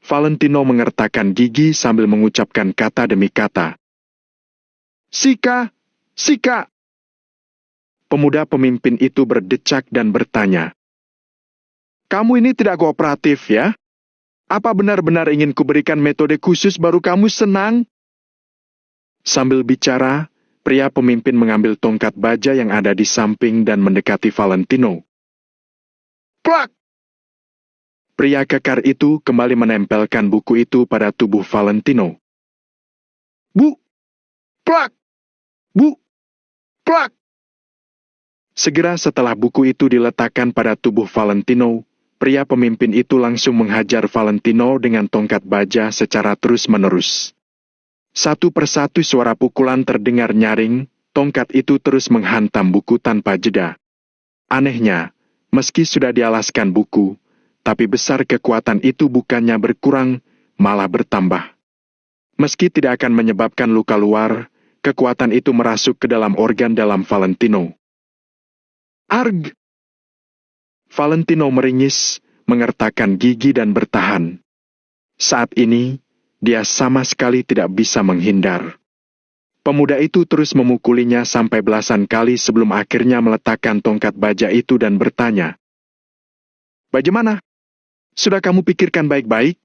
Valentino mengertakkan gigi sambil mengucapkan kata demi kata. Sika, Sika. Pemuda pemimpin itu berdecak dan bertanya. Kamu ini tidak kooperatif ya? Apa benar-benar ingin kuberikan metode khusus baru kamu senang? Sambil bicara, pria pemimpin mengambil tongkat baja yang ada di samping dan mendekati Valentino. Plak! Pria kekar itu kembali menempelkan buku itu pada tubuh Valentino. Bu! Plak! Bu! Plak! Segera setelah buku itu diletakkan pada tubuh Valentino, pria pemimpin itu langsung menghajar Valentino dengan tongkat baja secara terus-menerus. Satu persatu suara pukulan terdengar nyaring, tongkat itu terus menghantam buku tanpa jeda. Anehnya, meski sudah dialaskan buku, tapi besar kekuatan itu bukannya berkurang, malah bertambah. Meski tidak akan menyebabkan luka luar, kekuatan itu merasuk ke dalam organ dalam Valentino. Arg! Valentino meringis, mengertakkan gigi dan bertahan. Saat ini, dia sama sekali tidak bisa menghindar. Pemuda itu terus memukulinya sampai belasan kali sebelum akhirnya meletakkan tongkat baja itu dan bertanya. Bagaimana? Sudah kamu pikirkan baik-baik?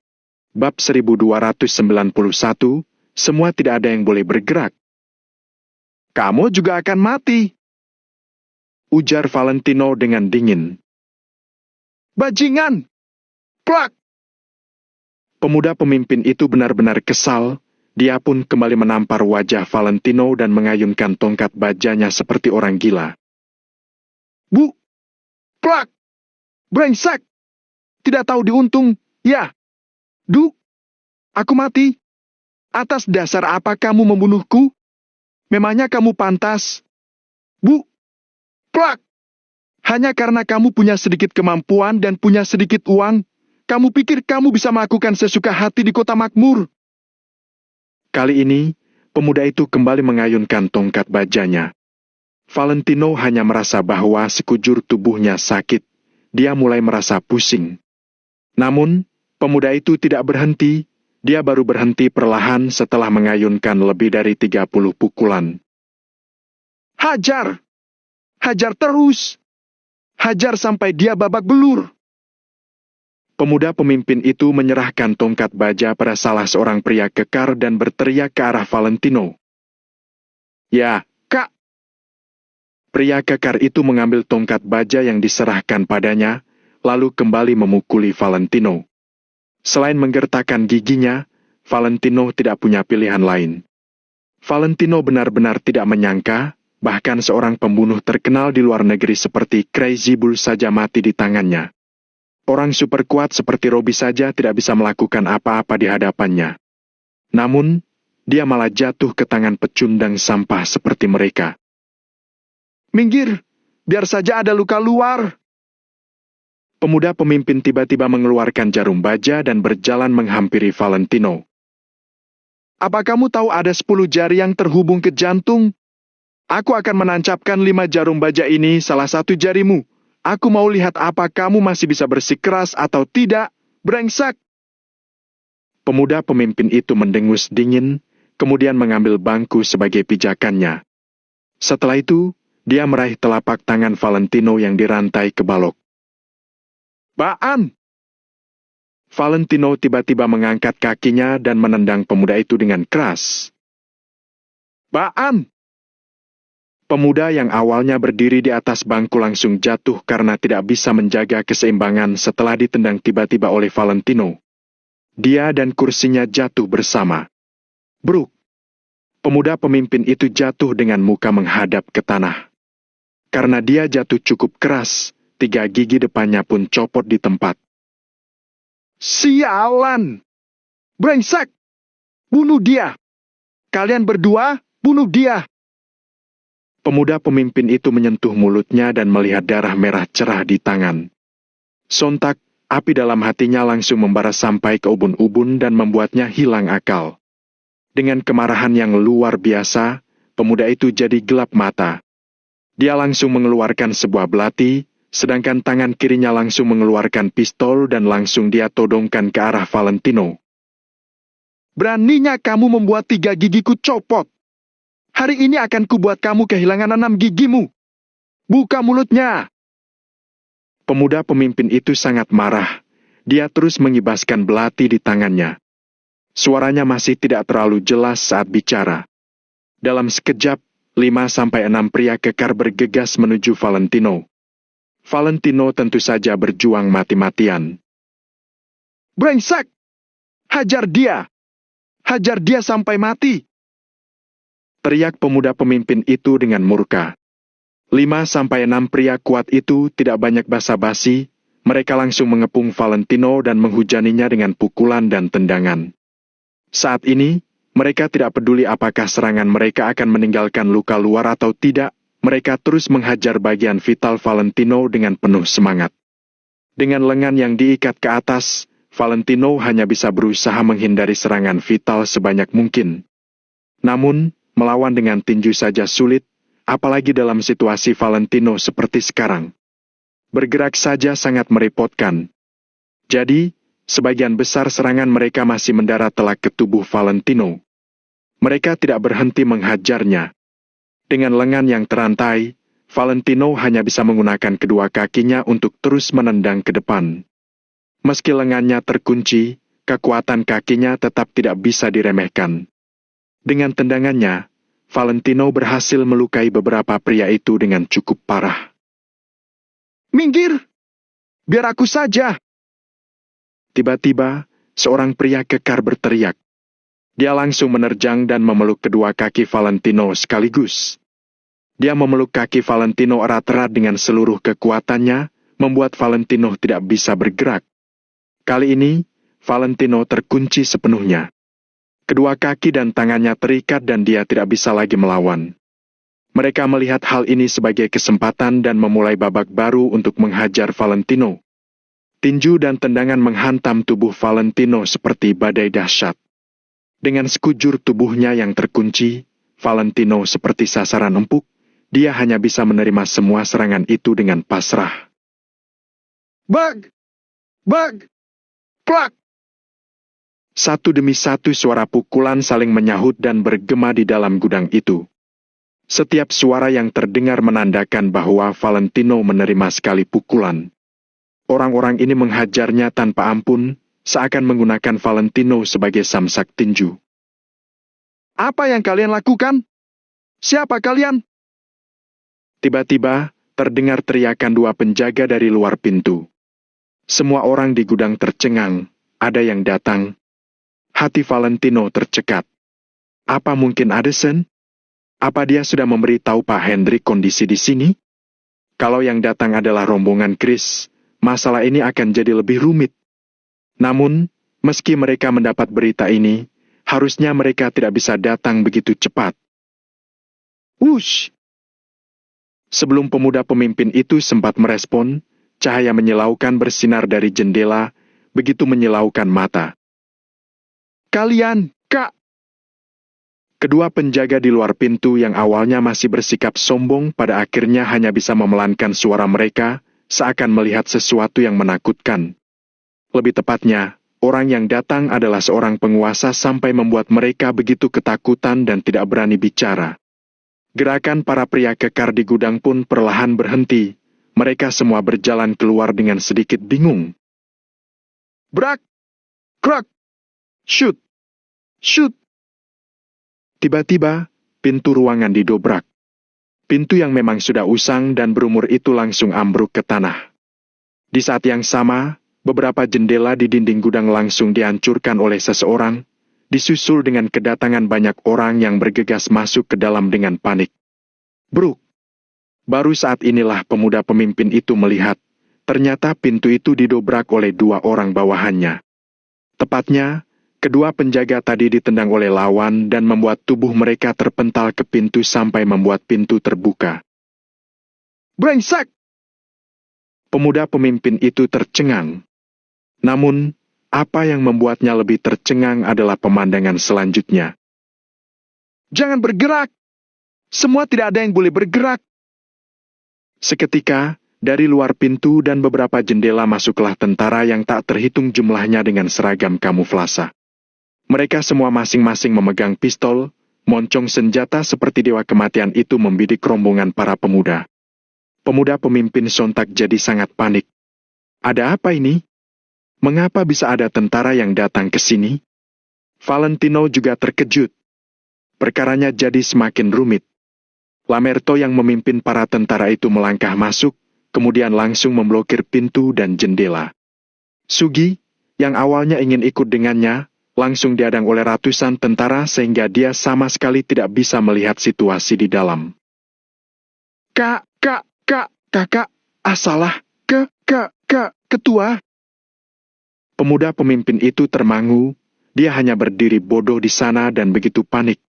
Bab 1291, semua tidak ada yang boleh bergerak. Kamu juga akan mati. Ujar Valentino dengan dingin. Bajingan! Plak! Pemuda pemimpin itu benar-benar kesal, dia pun kembali menampar wajah Valentino dan mengayunkan tongkat bajanya seperti orang gila. Bu! Plak! Brengsek! Tidak tahu diuntung, ya! Du! Aku mati! Atas dasar apa kamu membunuhku? Memangnya kamu pantas? Bu! Plak! Hanya karena kamu punya sedikit kemampuan dan punya sedikit uang, kamu pikir kamu bisa melakukan sesuka hati di kota makmur? Kali ini, pemuda itu kembali mengayunkan tongkat bajanya. Valentino hanya merasa bahwa sekujur tubuhnya sakit. Dia mulai merasa pusing. Namun, pemuda itu tidak berhenti. Dia baru berhenti perlahan setelah mengayunkan lebih dari 30 pukulan. Hajar! Hajar terus! Hajar sampai dia babak belur! Pemuda pemimpin itu menyerahkan tongkat baja pada salah seorang pria kekar dan berteriak ke arah Valentino. "Ya, Kak!" Pria kekar itu mengambil tongkat baja yang diserahkan padanya, lalu kembali memukuli Valentino. Selain menggertakkan giginya, Valentino tidak punya pilihan lain. Valentino benar-benar tidak menyangka, bahkan seorang pembunuh terkenal di luar negeri seperti Crazy Bull saja mati di tangannya. Orang super kuat seperti Robbie saja tidak bisa melakukan apa-apa di hadapannya. Namun, dia malah jatuh ke tangan pecundang sampah seperti mereka. "Minggir, biar saja ada luka luar." Pemuda pemimpin tiba-tiba mengeluarkan jarum baja dan berjalan menghampiri Valentino. "Apa kamu tahu ada 10 jari yang terhubung ke jantung? Aku akan menancapkan 5 jarum baja ini salah satu jarimu. Aku mau lihat apa kamu masih bisa bersikeras atau tidak, brengsek." Pemuda pemimpin itu mendengus dingin, kemudian mengambil bangku sebagai pijakannya. Setelah itu, dia meraih telapak tangan Valentino yang dirantai ke balok. "Baan!" Valentino tiba-tiba mengangkat kakinya dan menendang pemuda itu dengan keras. "Baan!" Pemuda yang awalnya berdiri di atas bangku langsung jatuh karena tidak bisa menjaga keseimbangan setelah ditendang tiba-tiba oleh Valentino. Dia dan kursinya jatuh bersama. Bruk! Pemuda pemimpin itu jatuh dengan muka menghadap ke tanah. Karena dia jatuh cukup keras, 3 gigi depannya pun copot di tempat. "Sialan! Brengsek! Bunuh dia! Kalian berdua, bunuh dia!" Pemuda pemimpin itu menyentuh mulutnya dan melihat darah merah cerah di tangan. Sontak, api dalam hatinya langsung membara sampai ke ubun-ubun dan membuatnya hilang akal. Dengan kemarahan yang luar biasa, pemuda itu jadi gelap mata. Dia langsung mengeluarkan sebuah belati, sedangkan tangan kirinya langsung mengeluarkan pistol dan langsung dia todongkan ke arah Valentino. "Beraninya kamu membuat 3 gigiku copot. Hari ini akan kubuat kamu kehilangan 6 gigimu. Buka mulutnya!" Pemuda pemimpin itu sangat marah. Dia terus mengibaskan belati di tangannya. Suaranya masih tidak terlalu jelas saat bicara. Dalam sekejap, 5-6 pria kekar bergegas menuju Valentino. Valentino tentu saja berjuang mati-matian. "Brengsek! Hajar dia! Hajar dia sampai mati!" teriak pemuda pemimpin itu dengan murka. 5-6 pria kuat itu tidak banyak basa-basi, mereka langsung mengepung Valentino dan menghujaninya dengan pukulan dan tendangan. Saat ini, mereka tidak peduli apakah serangan mereka akan meninggalkan luka luar atau tidak, mereka terus menghajar bagian vital Valentino dengan penuh semangat. Dengan lengan yang diikat ke atas, Valentino hanya bisa berusaha menghindari serangan vital sebanyak mungkin. Namun, melawan dengan tinju saja sulit, apalagi dalam situasi Valentino seperti sekarang. Bergerak saja sangat merepotkan. Jadi, sebagian besar serangan mereka masih mendarat telak ke tubuh Valentino. Mereka tidak berhenti menghajarnya. Dengan lengan yang terantai, Valentino hanya bisa menggunakan kedua kakinya untuk terus menendang ke depan. Meski lengannya terkunci, kekuatan kakinya tetap tidak bisa diremehkan. Dengan tendangannya, Valentino berhasil melukai beberapa pria itu dengan cukup parah. "Minggir! Biar aku saja!" Tiba-tiba, seorang pria kekar berteriak. Dia langsung menerjang dan memeluk kedua kaki Valentino sekaligus. Dia memeluk kaki Valentino erat-erat dengan seluruh kekuatannya, membuat Valentino tidak bisa bergerak. Kali ini, Valentino terkunci sepenuhnya. Kedua kaki dan tangannya terikat dan dia tidak bisa lagi melawan. Mereka melihat hal ini sebagai kesempatan dan memulai babak baru untuk menghajar Valentino. Tinju dan tendangan menghantam tubuh Valentino seperti badai dahsyat. Dengan sekujur tubuhnya yang terkunci, Valentino seperti sasaran empuk, dia hanya bisa menerima semua serangan itu dengan pasrah. "Bag! Bag! Plak!" Satu demi satu suara pukulan saling menyahut dan bergema di dalam gudang itu. Setiap suara yang terdengar menandakan bahwa Valentino menerima sekali pukulan. orang-orang ini menghajarnya tanpa ampun, seakan menggunakan Valentino sebagai samsak tinju. Apa yang kalian lakukan? Siapa kalian? Tiba-tiba, terdengar teriakan dua penjaga dari luar pintu. Semua orang di gudang tercengang, ada yang datang. Hati Valentino tercekat. Apa mungkin Addison? Apa dia sudah memberitahu Pak Hendrik kondisi di sini? Kalau yang datang adalah rombongan Chris, masalah ini akan jadi lebih rumit. Namun, meski mereka mendapat berita ini, harusnya mereka tidak bisa datang begitu cepat. Wush! Sebelum pemuda pemimpin itu sempat merespon, cahaya menyilaukan bersinar dari jendela, begitu menyilaukan mata. Kalian, Kak! Kedua penjaga di luar pintu yang awalnya masih bersikap sombong pada akhirnya hanya bisa memelankan suara mereka, seakan melihat sesuatu yang menakutkan. Lebih tepatnya, orang yang datang adalah seorang penguasa sampai membuat mereka begitu ketakutan dan tidak berani bicara. Gerakan para pria kekar di gudang pun perlahan berhenti. Mereka semua berjalan keluar dengan sedikit bingung. Brak! Krak! Shoot! Shoot! Tiba-tiba, pintu ruangan didobrak. Pintu yang memang sudah usang dan berumur itu langsung ambruk ke tanah. Di saat yang sama, beberapa jendela di dinding gudang langsung dihancurkan oleh seseorang, disusul dengan kedatangan banyak orang yang bergegas masuk ke dalam dengan panik. Bruk! Baru saat inilah pemuda pemimpin itu melihat, ternyata pintu itu didobrak oleh dua orang bawahannya. Tepatnya, kedua penjaga tadi ditendang oleh lawan dan membuat tubuh mereka terpental ke pintu sampai membuat pintu terbuka. Brengsek! Pemuda pemimpin itu tercengang. Namun, apa yang membuatnya lebih tercengang adalah pemandangan selanjutnya. Jangan bergerak! Semua tidak ada yang boleh bergerak! Seketika, dari luar pintu dan beberapa jendela masuklah tentara yang tak terhitung jumlahnya dengan seragam kamuflase. Mereka semua masing-masing memegang pistol, moncong senjata seperti dewa kematian itu membidik rombongan para pemuda. Pemuda pemimpin sontak jadi sangat panik. Ada apa ini? Mengapa bisa ada tentara yang datang ke sini? Valentino juga terkejut. Perkaranya jadi semakin rumit. Lamerto yang memimpin para tentara itu melangkah masuk, kemudian langsung memblokir pintu dan jendela. Sugi, yang awalnya ingin ikut dengannya, langsung dihadang oleh ratusan tentara sehingga dia sama sekali tidak bisa melihat situasi di dalam. Kakak, salah, ketua. Pemuda pemimpin itu termangu, dia hanya berdiri bodoh di sana dan begitu panik.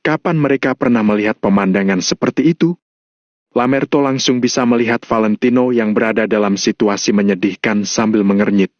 Kapan mereka pernah melihat pemandangan seperti itu? Lamerto langsung bisa melihat Valentino yang berada dalam situasi menyedihkan sambil mengernyit.